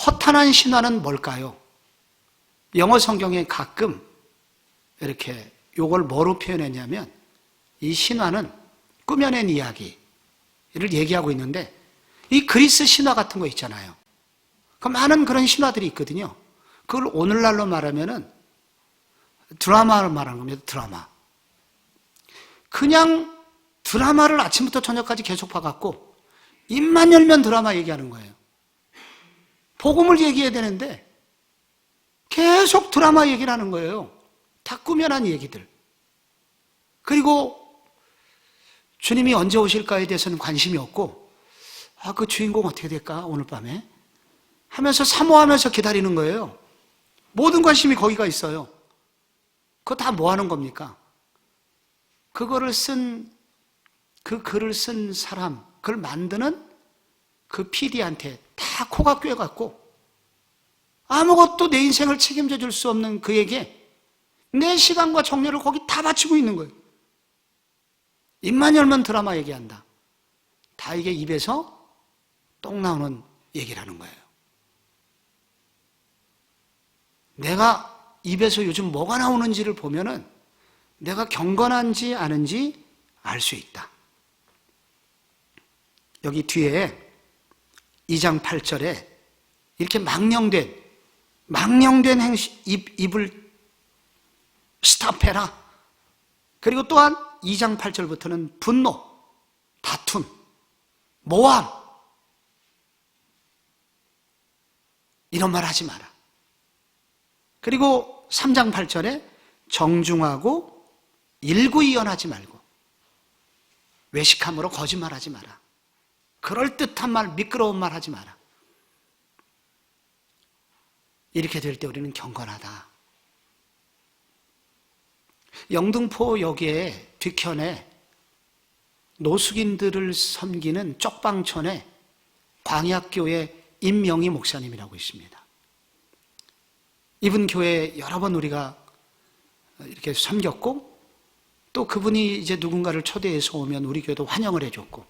허탄한 신화는 뭘까요? 영어 성경에 가끔 이렇게 요걸 뭐로 표현했냐면 이 신화는 꾸며낸 이야기를 얘기하고 있는데 이 그리스 신화 같은 거 있잖아요. 그 많은 그런 신화들이 있거든요. 그걸 오늘날로 말하면은 드라마를 말하는 겁니다. 드라마. 그냥 드라마를 아침부터 저녁까지 계속 봐갖고 입만 열면 드라마 얘기하는 거예요. 복음을 얘기해야 되는데 계속 드라마 얘기를 하는 거예요. 다 꾸며난 얘기들. 그리고 주님이 언제 오실까에 대해서는 관심이 없고 그 주인공 어떻게 될까 오늘 밤에 하면서 사모하면서 기다리는 거예요. 모든 관심이 거기가 있어요. 그거 다 뭐 하는 겁니까? 그거를 그 글을 쓴 사람, 그걸 만드는 그 PD한테 다 코가 꿰갖고 아무것도 내 인생을 책임져 줄 수 없는 그에게 내 시간과 정열을 거기 다 바치고 있는 거예요. 입만 열면 드라마 얘기한다. 다 이게 입에서 똥 나오는 얘기라는 거예요. 내가 입에서 요즘 뭐가 나오는지를 보면은 내가 경건한지 아닌지 알 수 있다. 여기 뒤에 2장 8절에 이렇게 망령된 입을 스탑해라. 그리고 또한 2장 8절부터는 분노, 다툼, 모함, 이런 말 하지 마라. 그리고 3장 8절에 정중하고 일구이연하지 말고 외식함으로 거짓말하지 마라. 그럴듯한 말, 미끄러운 말 하지 마라. 이렇게 될 때 우리는 경건하다. 영등포역의 뒤편에 노숙인들을 섬기는 쪽방촌에 광약교회 임명희 목사님이라고 있습니다. 이분 교회 여러 번 우리가 이렇게 섬겼고, 또 그분이 이제 누군가를 초대해서 오면 우리 교회도 환영을 해줬고,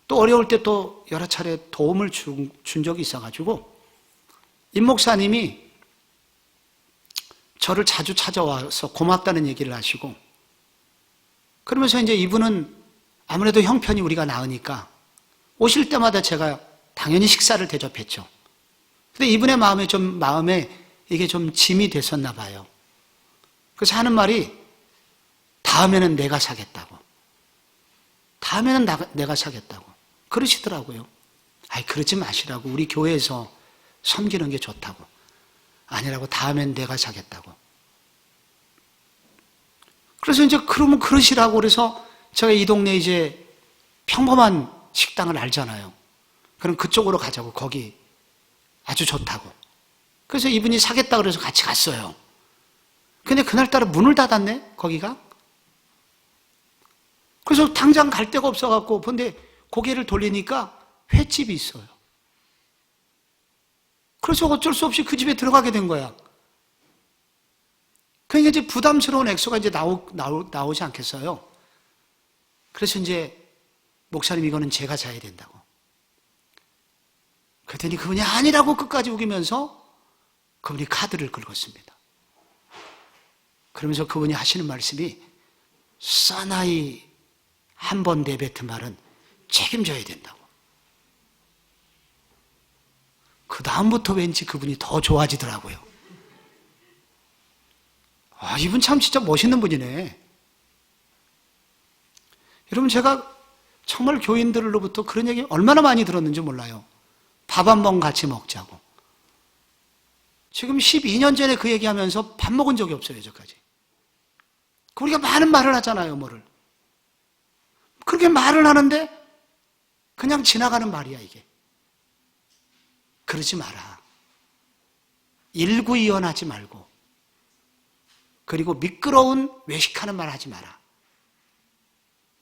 또 어려울 때 또 여러 차례 도움을 준 적이 있어가지고 임 목사님이 저를 자주 찾아와서 고맙다는 얘기를 하시고, 그러면서 이제 이분은 아무래도 형편이 우리가 나으니까 오실 때마다 제가 당연히 식사를 대접했죠. 근데 이분의 마음에 이게 좀 짐이 됐었나 봐요. 그래서 하는 말이 다음에는 내가 사겠다고. 다음에는 내가 사겠다고. 그러시더라고요. 아이, 그러지 마시라고. 우리 교회에서 섬기는 게 좋다고. 아니라고, 다음엔 내가 사겠다고. 그래서 이제 그러면 그러시라고, 그래서 제가 이 동네 이제 평범한 식당을 알잖아요. 그럼 그쪽으로 가자고. 거기 아주 좋다고. 그래서 이분이 사겠다고 그래서 같이 갔어요. 근데 그날따라 문을 닫았네, 거기가. 그래서 당장 갈 데가 없어갖고, 근데 고개를 돌리니까 횟집이 있어요. 그래서 어쩔 수 없이 그 집에 들어가게 된 거야. 그러니까 이제 부담스러운 액수가 이제 나오지 않겠어요? 그래서 이제 목사님, 이거는 제가 사야 된다고. 그랬더니 그분이 아니라고 끝까지 우기면서 그분이 카드를 긁었습니다. 그러면서 그분이 하시는 말씀이, 사나이 한 번 내뱉은 말은 책임져야 된다고. 그 다음부터 왠지 그분이 더 좋아지더라고요. 아, 이분 참 진짜 멋있는 분이네. 여러분, 제가 정말 교인들로부터 그런 얘기 얼마나 많이 들었는지 몰라요. 밥 한 번 같이 먹자고. 지금 12년 전에 그 얘기하면서 밥 먹은 적이 없어요, 여기까지. 우리가 많은 말을 하잖아요, 뭐를. 그렇게 말을 하는데 그냥 지나가는 말이야, 이게. 그러지 마라. 일구이연하지 말고, 그리고 미끄러운 외식하는 말 하지 마라.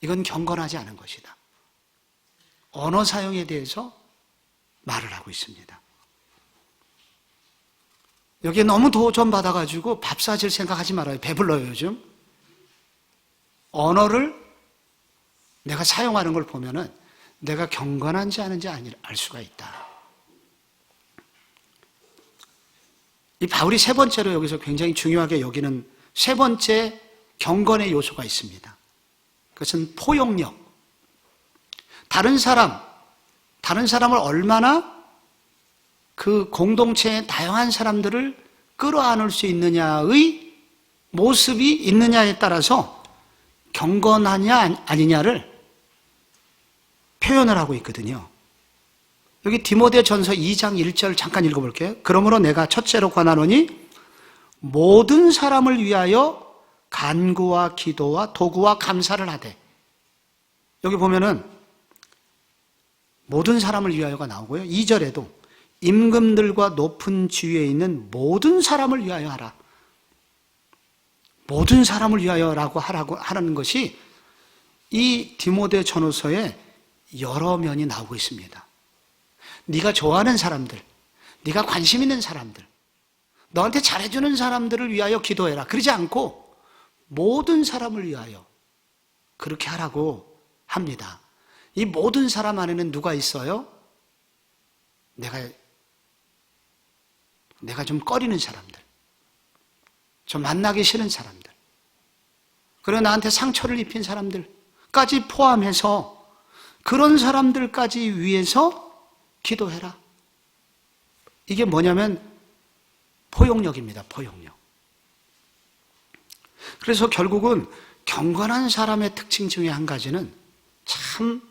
이건 경건하지 않은 것이다. 언어 사용에 대해서 말을 하고 있습니다. 여기에 너무 도전 받아가지고 밥 사줄 생각하지 말아요. 배불러요, 요즘. 언어를 내가 사용하는 걸 보면은 내가 경건한지 아닌지 알 수가 있다. 이 바울이 세 번째로 여기서 굉장히 중요하게 여기는 세 번째 경건의 요소가 있습니다. 그것은 포용력. 다른 사람을 얼마나 그 공동체의 다양한 사람들을 끌어안을 수 있느냐의 모습이 있느냐에 따라서 경건하냐 아니냐를 표현을 하고 있거든요. 여기 디모데전서 2장 1절 잠깐 읽어볼게요. 그러므로 내가 첫째로 권하노니 모든 사람을 위하여 간구와 기도와 도구와 감사를 하되. 여기 보면은 모든 사람을 위하여가 나오고요. 2절에도 임금들과 높은 지위에 있는 모든 사람을 위하여 하라. 모든 사람을 위하여라고 하라는 것이 이 디모데 전후서에 여러 면이 나오고 있습니다. 네가 좋아하는 사람들, 네가 관심 있는 사람들, 너한테 잘해주는 사람들을 위하여 기도해라. 그러지 않고 모든 사람을 위하여 그렇게 하라고 합니다. 이 모든 사람 안에는 누가 있어요? 내가 좀 꺼리는 사람들, 좀 만나기 싫은 사람들, 그리고 나한테 상처를 입힌 사람들까지 포함해서 그런 사람들까지 위해서 기도해라. 이게 뭐냐면 포용력입니다. 포용력. 그래서 결국은 경건한 사람의 특징 중에 한 가지는 참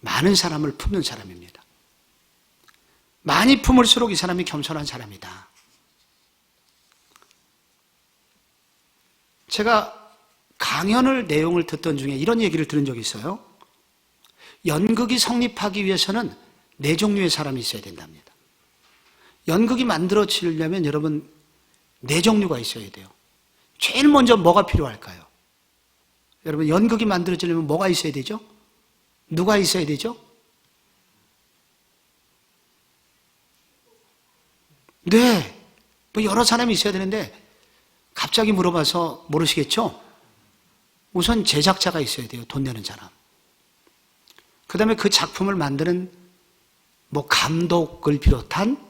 많은 사람을 품는 사람입니다. 많이 품을수록 이 사람이 겸손한 사람이다. 제가 강연을 내용을 듣던 중에 이런 얘기를 들은 적이 있어요. 연극이 성립하기 위해서는 4종류의 사람이 있어야 된답니다. 연극이 만들어지려면 여러분 4종류가 있어야 돼요. 제일 먼저 뭐가 필요할까요? 여러분 연극이 만들어지려면 뭐가 있어야 되죠? 누가 있어야 되죠? 네, 뭐 여러 사람이 있어야 되는데 갑자기 물어봐서 모르시겠죠? 우선 제작자가 있어야 돼요. 돈 내는 사람. 그 다음에 그 작품을 만드는 뭐 감독을 비롯한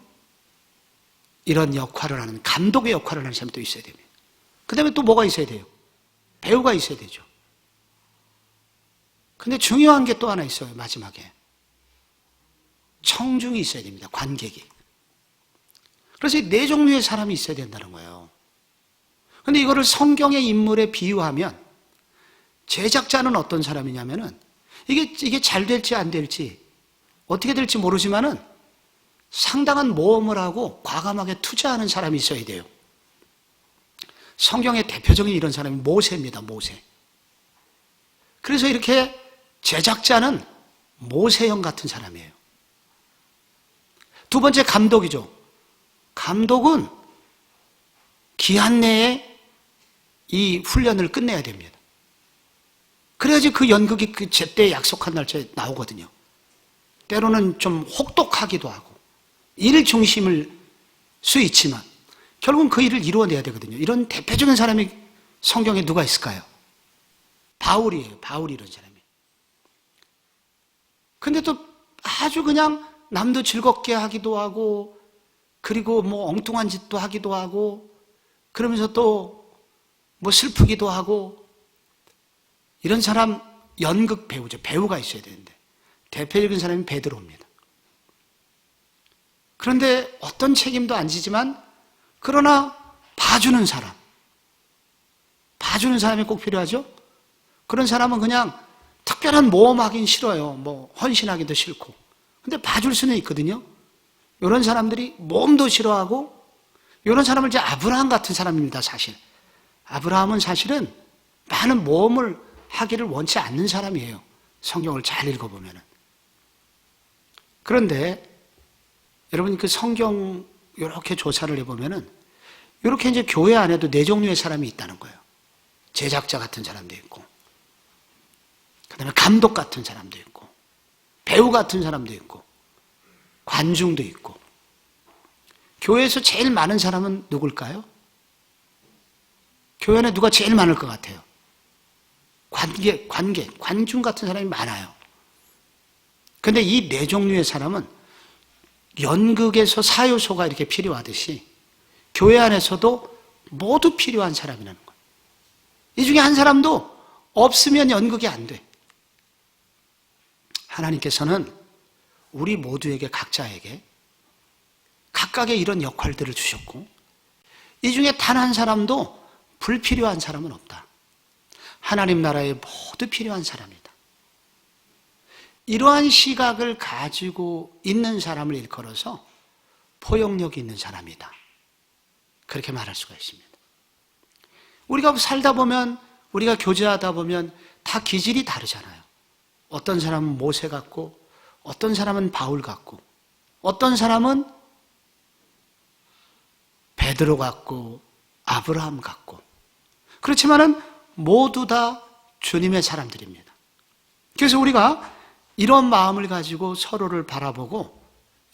이런 역할을 하는 감독의 역할을 하는 사람이 또 있어야 됩니다. 그 다음에 또 뭐가 있어야 돼요? 배우가 있어야 되죠. 근데 중요한 게 또 하나 있어요. 마지막에 청중이 있어야 됩니다. 관객이. 그래서 이 4종류의 사람이 있어야 된다는 거예요. 근데 이거를 성경의 인물에 비유하면 제작자는 어떤 사람이냐면은 이게 잘 될지 안 될지 어떻게 될지 모르지만은 상당한 모험을 하고 과감하게 투자하는 사람이 있어야 돼요. 성경의 대표적인 이런 사람이 모세입니다. 모세. 그래서 이렇게 제작자는 모세형 같은 사람이에요. 두 번째 감독이죠. 감독은 기한 내에 이 훈련을 끝내야 됩니다. 그래야지 그 연극이 그 제때 약속한 날짜에 나오거든요. 때로는 좀 혹독하기도 하고 일 중심일 수 있지만 결국은 그 일을 이루어내야 되거든요. 이런 대표적인 사람이 성경에 누가 있을까요? 바울이에요. 바울이 이런 사람이에요. 근데 또 아주 그냥 남도 즐겁게 하기도 하고 그리고 뭐 엉뚱한 짓도 하기도 하고 그러면서 또 뭐 슬프기도 하고 이런 사람 연극 배우죠. 배우가 있어야 되는데 대표적인 사람이 베드로입니다. 그런데 어떤 책임도 안 지지만 그러나 봐주는 사람이 꼭 필요하죠. 그런 사람은 그냥 특별한 모험하긴 싫어요. 뭐 헌신하기도 싫고. 근데 봐줄 수는 있거든요. 이런 사람들이 모험도 싫어하고 이런 사람을 이제 아브라함 같은 사람입니다. 사실 아브라함은 사실은 많은 모험을 하기를 원치 않는 사람이에요. 성경을 잘 읽어보면. 그런데 여러분 그 성경 이렇게 조사를 해보면은 이렇게 이제 교회 안에도 4종류의 사람이 있다는 거예요. 제작자 같은 사람도 있고, 그 다음에 감독 같은 사람도 있고, 배우 같은 사람도 있고, 관중도 있고. 교회에서 제일 많은 사람은 누굴까요? 교회 안에 누가 제일 많을 것 같아요? 관객, 관중 같은 사람이 많아요. 근데 이 4종류의 사람은 연극에서 사요소가 이렇게 필요하듯이 교회 안에서도 모두 필요한 사람이라는 거예요. 이 중에 한 사람도 없으면 연극이 안 돼. 하나님께서는 우리 모두에게 각자에게 각각의 이런 역할들을 주셨고 이 중에 단 한 사람도 불필요한 사람은 없다. 하나님 나라에 모두 필요한 사람이다. 이러한 시각을 가지고 있는 사람을 일컬어서 포용력이 있는 사람이다. 그렇게 말할 수가 있습니다. 우리가 살다 보면 우리가 교제하다 보면 다 기질이 다르잖아요. 어떤 사람은 모세 같고 어떤 사람은 바울 같고 어떤 사람은 베드로 같고 아브라함 같고 그렇지만은 모두 다 주님의 사람들입니다. 그래서 우리가 이런 마음을 가지고 서로를 바라보고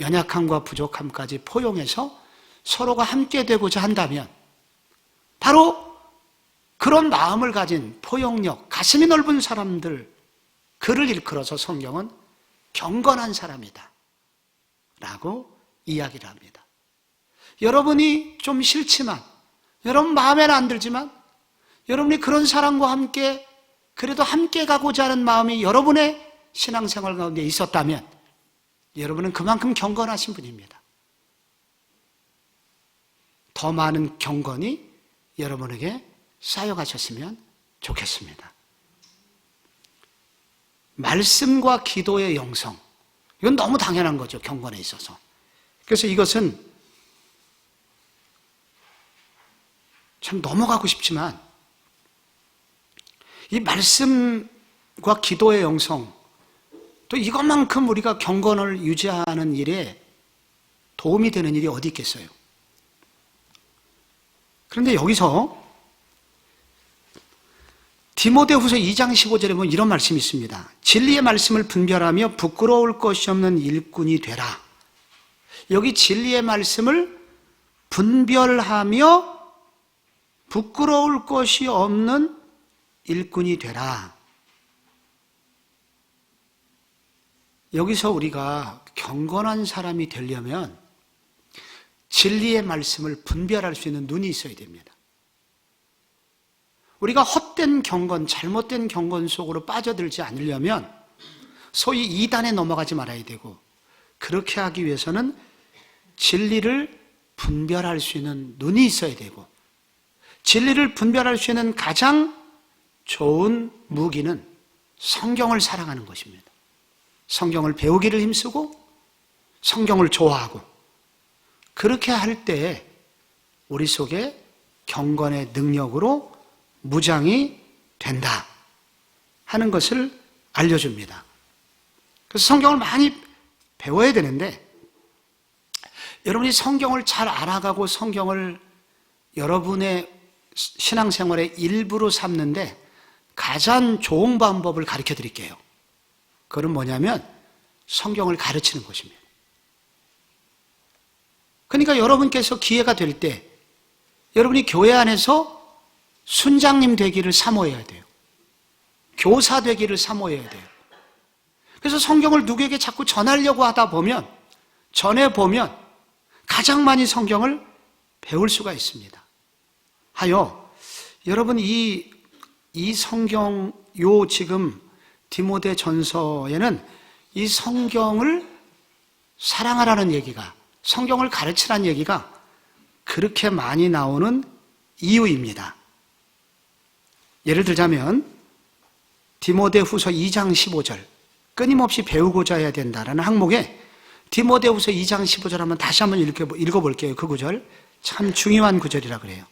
연약함과 부족함까지 포용해서 서로가 함께 되고자 한다면 바로 그런 마음을 가진 포용력, 가슴이 넓은 사람들 그를 일컬어서 성경은 경건한 사람이다 라고 이야기를 합니다. 여러분이 좀 싫지만 여러분 마음에는 안 들지만 여러분이 그런 사람과 함께 그래도 함께 가고자 하는 마음이 여러분의 신앙생활 가운데 있었다면 여러분은 그만큼 경건하신 분입니다. 더 많은 경건이 여러분에게 쌓여가셨으면 좋겠습니다. 말씀과 기도의 영성, 이건 너무 당연한 거죠, 경건에 있어서. 그래서 이것은 참 넘어가고 싶지만 이 말씀과 기도의 영성, 또 이것만큼 우리가 경건을 유지하는 일에 도움이 되는 일이 어디 있겠어요? 그런데 여기서 디모데후서 2장 15절에 보면 이런 말씀이 있습니다. 진리의 말씀을 분별하며 부끄러울 것이 없는 일꾼이 되라. 여기 진리의 말씀을 분별하며 부끄러울 것이 없는 일꾼이 되라. 여기서 우리가 경건한 사람이 되려면 진리의 말씀을 분별할 수 있는 눈이 있어야 됩니다. 우리가 헛된 경건, 잘못된 경건 속으로 빠져들지 않으려면 소위 이단에 넘어가지 말아야 되고, 그렇게 하기 위해서는 진리를 분별할 수 있는 눈이 있어야 되고, 진리를 분별할 수 있는 가장 좋은 무기는 성경을 사랑하는 것입니다. 성경을 배우기를 힘쓰고 성경을 좋아하고, 그렇게 할 때 우리 속에 경건의 능력으로 무장이 된다 하는 것을 알려줍니다. 그래서 성경을 많이 배워야 되는데, 여러분이 성경을 잘 알아가고 성경을 여러분의 신앙생활의 일부로 삼는데 가장 좋은 방법을 가르쳐 드릴게요. 그건 뭐냐면 성경을 가르치는 것입니다. 그러니까 여러분께서 기회가 될 때 여러분이 교회 안에서 순장님 되기를 사모해야 돼요. 교사 되기를 사모해야 돼요. 그래서 성경을 누구에게 자꾸 전하려고 하다 보면, 전해보면 가장 많이 성경을 배울 수가 있습니다. 하여 여러분 이 성경, 지금 디모데 전서에는 이 성경을 사랑하라는 얘기가, 성경을 가르치라는 얘기가 그렇게 많이 나오는 이유입니다. 예를 들자면 디모데후서 2장 15절, 끊임없이 배우고자 해야 된다라는 항목에 디모데후서 2장 15절 한번 다시 한번 읽어볼게요. 그 구절 참 중요한 구절이라 그래요.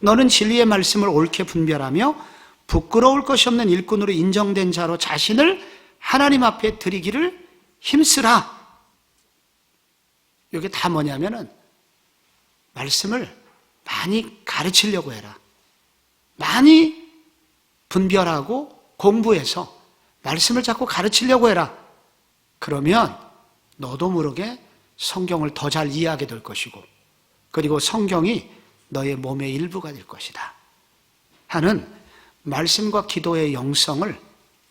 너는 진리의 말씀을 옳게 분별하며 부끄러울 것이 없는 일꾼으로 인정된 자로 자신을 하나님 앞에 드리기를 힘쓰라. 이게 다 뭐냐면은 말씀을 많이 가르치려고 해라. 많이 분별하고 공부해서 말씀을 자꾸 가르치려고 해라. 그러면 너도 모르게 성경을 더 잘 이해하게 될 것이고, 그리고 성경이 너의 몸의 일부가 될 것이다 하는 말씀과 기도의 영성을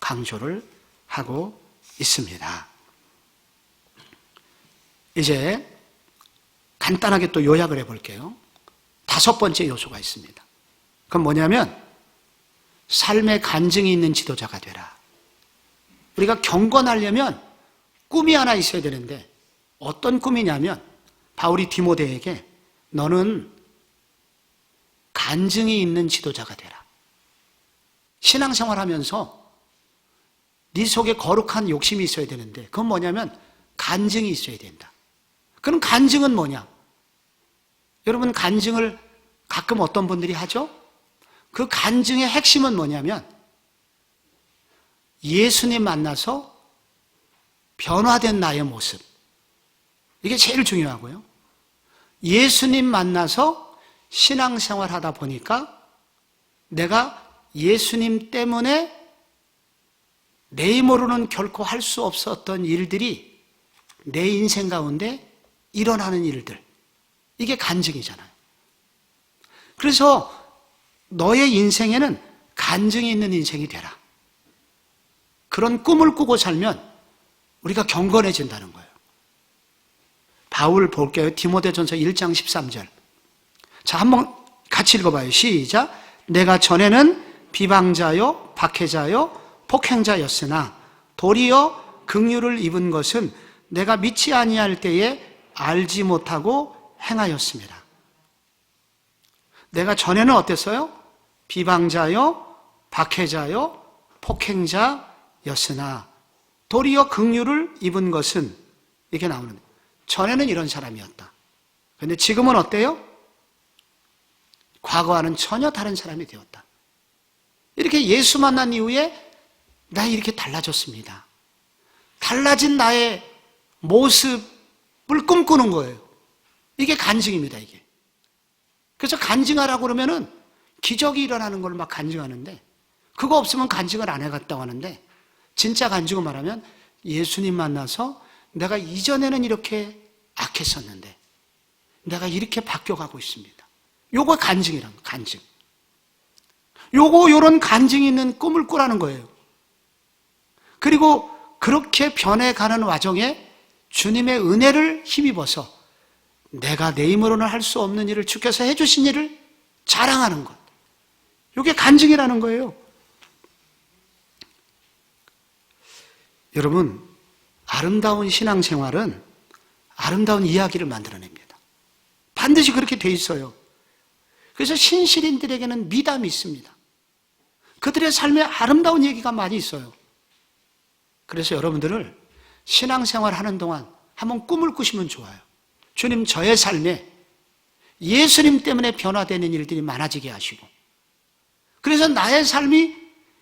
강조를 하고 있습니다. 이제 간단하게 또 요약을 해볼게요. 5번째 요소가 있습니다. 그건 뭐냐면 삶의 간증이 있는 지도자가 되라. 우리가 경건하려면 꿈이 하나 있어야 되는데, 어떤 꿈이냐면 바울이 디모데에게 너는 간증이 있는 지도자가 되라. 신앙생활하면서 네 속에 거룩한 욕심이 있어야 되는데, 그건 뭐냐면 간증이 있어야 된다. 그럼 간증은 뭐냐? 여러분, 간증을 가끔 어떤 분들이 하죠? 그 간증의 핵심은 뭐냐면 예수님 만나서 변화된 나의 모습, 이게 제일 중요하고요. 예수님 만나서 신앙생활 하다 보니까 내가 예수님 때문에 내 힘으로는 결코 할 수 없었던 일들이 내 인생 가운데 일어나는 일들, 이게 간증이잖아요. 그래서 너의 인생에는 간증이 있는 인생이 되라. 그런 꿈을 꾸고 살면 우리가 경건해진다는 거예요. 바울 볼게요. 디모데전서 1장 13절. 자, 한번 같이 읽어봐요. 시작. 내가 전에는 비방자요, 박해자요, 폭행자였으나 도리어 긍휼을 입은 것은 내가 믿지 아니할 때에 알지 못하고 행하였습니다. 내가 전에는 어땠어요? 비방자요, 박해자요, 폭행자였으나 도리어 긍휼을 입은 것은 이렇게 나오는데, 전에는 이런 사람이었다. 그런데 지금은 어때요? 과거와는 전혀 다른 사람이 되었다. 이렇게 예수 만난 이후에 나 이렇게 달라졌습니다. 달라진 나의 모습을 꿈꾸는 거예요. 이게 간증입니다, 이게. 그래서 간증하라고 그러면은 기적이 일어나는 걸 막 간증하는데, 그거 없으면 간증을 안 해갔다고 하는데, 진짜 간증을 말하면 예수님 만나서 내가 이전에는 이렇게 악했었는데 내가 이렇게 바뀌어가고 있습니다. 요거 간증이란 거, 간증. 요런 간증이 있는 꿈을 꾸라는 거예요. 그리고 그렇게 변해가는 와중에 주님의 은혜를 힘입어서 내가 내 힘으로는 할 수 없는 일을 주께서 해주신 일을 자랑하는 것. 이게 간증이라는 거예요. 여러분, 아름다운 신앙생활은 아름다운 이야기를 만들어냅니다. 반드시 그렇게 돼 있어요. 그래서 신실인들에게는 미담이 있습니다. 그들의 삶에 아름다운 얘기가 많이 있어요. 그래서 여러분들을 신앙생활 하는 동안 한번 꿈을 꾸시면 좋아요. 주님, 저의 삶에 예수님 때문에 변화되는 일들이 많아지게 하시고, 그래서 나의 삶이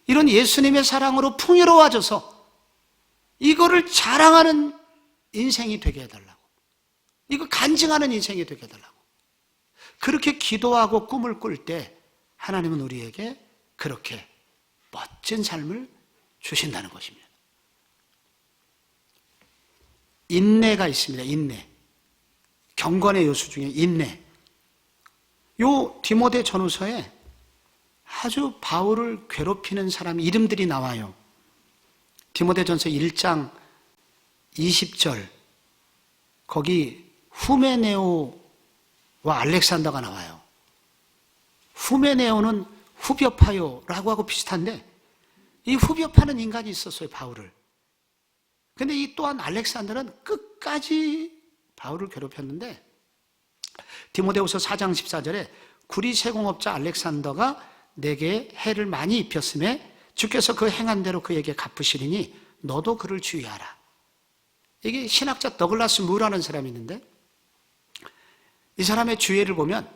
이런 예수님의 사랑으로 풍요로워져서 이거를 자랑하는 인생이 되게 해달라고, 이거 간증하는 인생이 되게 해달라고. 그렇게 기도하고 꿈을 꿀 때 하나님은 우리에게 그렇게 멋진 삶을 주신다는 것입니다. 인내가 있습니다. 인내. 경건의 요소 중에 인내. 요 디모데 전후서에 아주 바울을 괴롭히는 사람 이름들이 나와요. 디모데전서 1장 20절, 거기 후메네오와 알렉산더가 나와요. 후메네오는 후벼파요라고 하고 비슷한데, 이 후벼파는 인간이 있었어요, 바울을. 근데 이 또한 알렉산더는 끝까지 바울을 괴롭혔는데, 디모데후서 4장 14절에 구리 세공업자 알렉산더가 내게 해를 많이 입혔음에 주께서 그 행한 대로 그에게 갚으시리니 너도 그를 주의하라. 이게 신학자 더글라스 무라는 사람이 있는데, 이 사람의 주의를 보면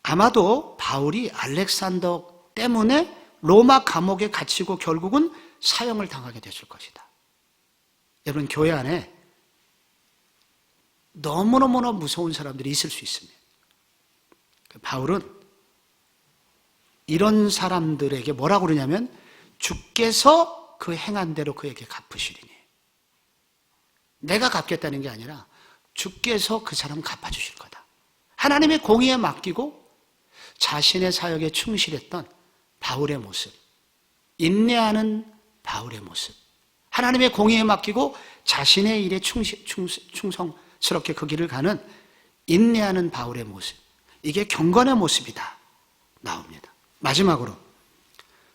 아마도 바울이 알렉산더 때문에 로마 감옥에 갇히고 결국은 사형을 당하게 됐을 것이다. 여러분, 교회 안에 너무너무나 무서운 사람들이 있을 수 있습니다. 바울은 이런 사람들에게 뭐라고 그러냐면, 주께서 그 행한 대로 그에게 갚으시리니. 내가 갚겠다는 게 아니라 주께서 그 사람 갚아주실 거다. 하나님의 공의에 맡기고 자신의 사역에 충실했던 바울의 모습, 인내하는 바울의 모습, 하나님의 공의에 맡기고 자신의 일에 충성스럽게 그 길을 가는 인내하는 바울의 모습, 이게 경건의 모습이다 나옵니다. 마지막으로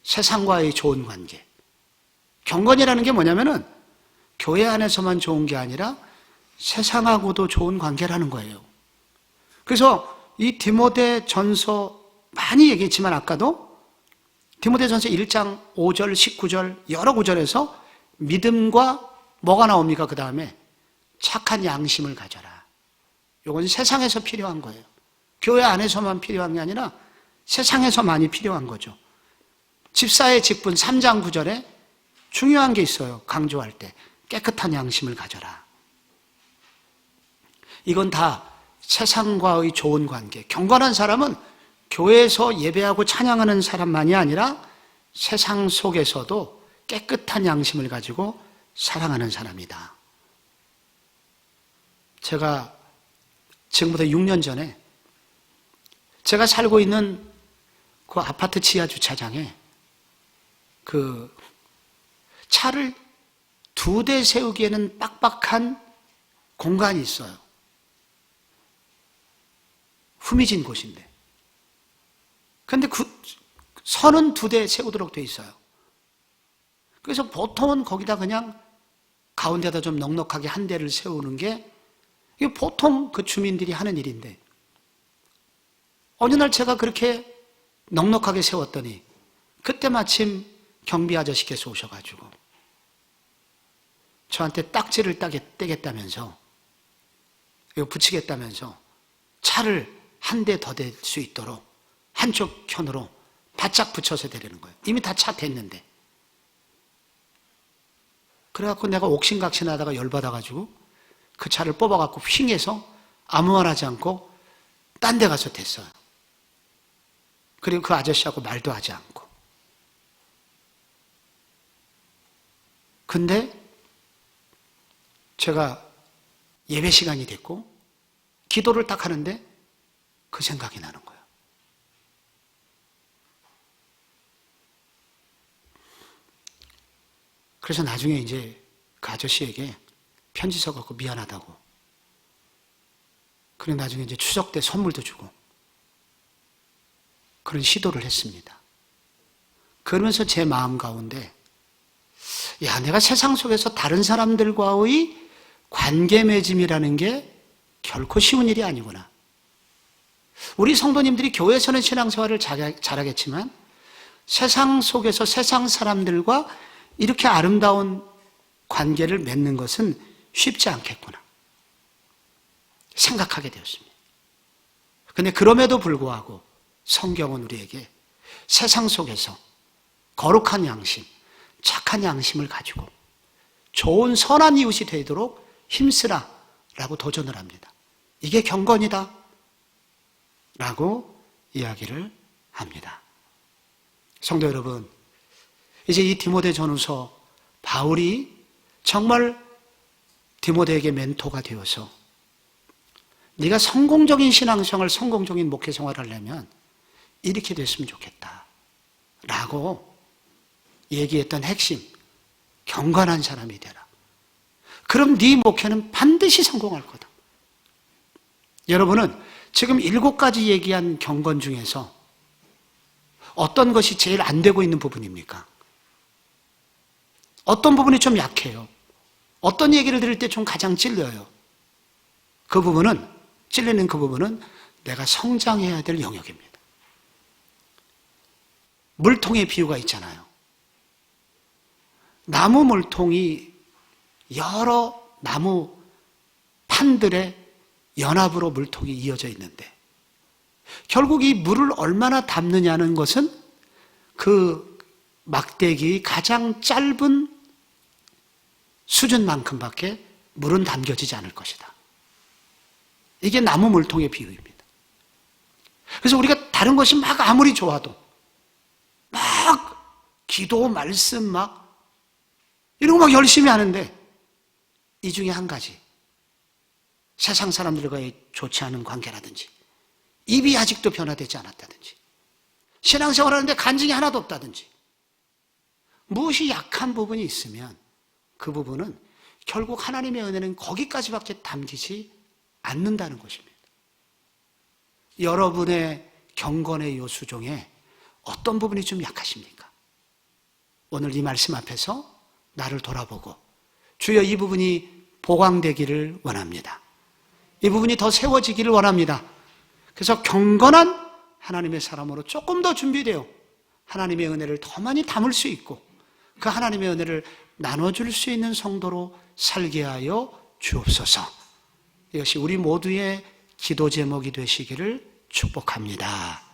세상과의 좋은 관계. 경건이라는 게 뭐냐면은 교회 안에서만 좋은 게 아니라 세상하고도 좋은 관계라는 거예요. 그래서 이 디모데 전서 많이 얘기했지만 아까도 디모데 전서 1장 5절, 19절 여러 구절에서 믿음과 뭐가 나옵니까? 그 다음에 착한 양심을 가져라. 이건 세상에서 필요한 거예요. 교회 안에서만 필요한 게 아니라 세상에서 많이 필요한 거죠. 집사의 직분 3장 9절에 중요한 게 있어요. 강조할 때 깨끗한 양심을 가져라. 이건 다 세상과의 좋은 관계. 경건한 사람은 교회에서 예배하고 찬양하는 사람만이 아니라 세상 속에서도 깨끗한 양심을 가지고 사랑하는 사람이다. 제가 지금부터 6년 전에 제가 살고 있는 그 아파트 지하 주차장에 그 차를 2대 세우기에는 빡빡한 공간이 있어요. 후미진 곳인데. 그런데 그 선은 2대 세우도록 돼 있어요. 그래서 보통은 거기다 그냥 가운데다 좀 넉넉하게 한 대를 세우는 게 이게 보통 그 주민들이 하는 일인데, 어느 날 제가 그렇게 넉넉하게 세웠더니 그때 마침 경비 아저씨께서 오셔가지고 저한테 딱지를 떼겠다면서, 이거 붙이겠다면서 차를 한 대 더 댈 수 있도록 한쪽 편으로 바짝 붙여서 대려는 거예요. 이미 다 차 됐는데. 그래갖고 내가 옥신각신하다가 열받아가지고 그 차를 뽑아갖고 휙해서 아무 말 하지 않고 딴 데 가서 댔어요. 그리고 그 아저씨하고 말도 하지 않고. 근데 제가 예배 시간이 됐고 기도를 딱 하는데 그 생각이 나는 거예요. 그래서 나중에 이제 그 아저씨에게 편지 써갖고 미안하다고. 그리고 나중에 이제 추석 때 선물도 주고 그런 시도를 했습니다. 그러면서 제 마음 가운데, 야, 내가 세상 속에서 다른 사람들과의 관계 맺음이라는 게 결코 쉬운 일이 아니구나. 우리 성도님들이 교회에서는 신앙생활을 잘하겠지만 세상 속에서 세상 사람들과 이렇게 아름다운 관계를 맺는 것은 쉽지 않겠구나 생각하게 되었습니다. 그런데 그럼에도 불구하고 성경은 우리에게 세상 속에서 거룩한 양심, 착한 양심을 가지고 좋은 선한 이웃이 되도록 힘쓰라 라고 도전을 합니다. 이게 경건이다 라고 이야기를 합니다. 성도 여러분, 이제 이 디모데 전후서 바울이 정말 디모데에게 멘토가 되어서 네가 성공적인 신앙생활, 성공적인 목회생활을 하려면 이렇게 됐으면 좋겠다 라고 얘기했던 핵심, 경건한 사람이 되라. 그럼 네 목회는 반드시 성공할 거다. 여러분은 지금 7가지 얘기한 경건 중에서 어떤 것이 제일 안 되고 있는 부분입니까? 어떤 부분이 좀 약해요? 어떤 얘기를 들을 때 좀 가장 찔려요? 그 부분은, 찔리는 그 부분은 내가 성장해야 될 영역입니다. 물통의 비유가 있잖아요. 나무 물통이 여러 나무 판들의 연합으로 물통이 이어져 있는데 결국 이 물을 얼마나 담느냐는 것은 그 막대기의 가장 짧은 수준만큼밖에 물은 담겨지지 않을 것이다. 이게 나무 물통의 비유입니다. 그래서 우리가 다른 것이 막 아무리 좋아도 막 기도, 말씀 막 이런 거 막 열심히 하는데 이 중에 한 가지, 세상 사람들과의 좋지 않은 관계라든지 입이 아직도 변화되지 않았다든지 신앙생활 하는데 간증이 하나도 없다든지 무엇이 약한 부분이 있으면 그 부분은 결국 하나님의 은혜는 거기까지밖에 담기지 않는다는 것입니다. 여러분의 경건의 요소 중에 어떤 부분이 좀 약하십니까? 오늘 이 말씀 앞에서 나를 돌아보고 주여 이 부분이 보강되기를 원합니다. 이 부분이 더 세워지기를 원합니다. 그래서 경건한 하나님의 사람으로 조금 더 준비되어 하나님의 은혜를 더 많이 담을 수 있고 그 하나님의 은혜를 나눠줄 수 있는 성도로 살게 하여 주옵소서. 이것이 우리 모두의 기도 제목이 되시기를 축복합니다.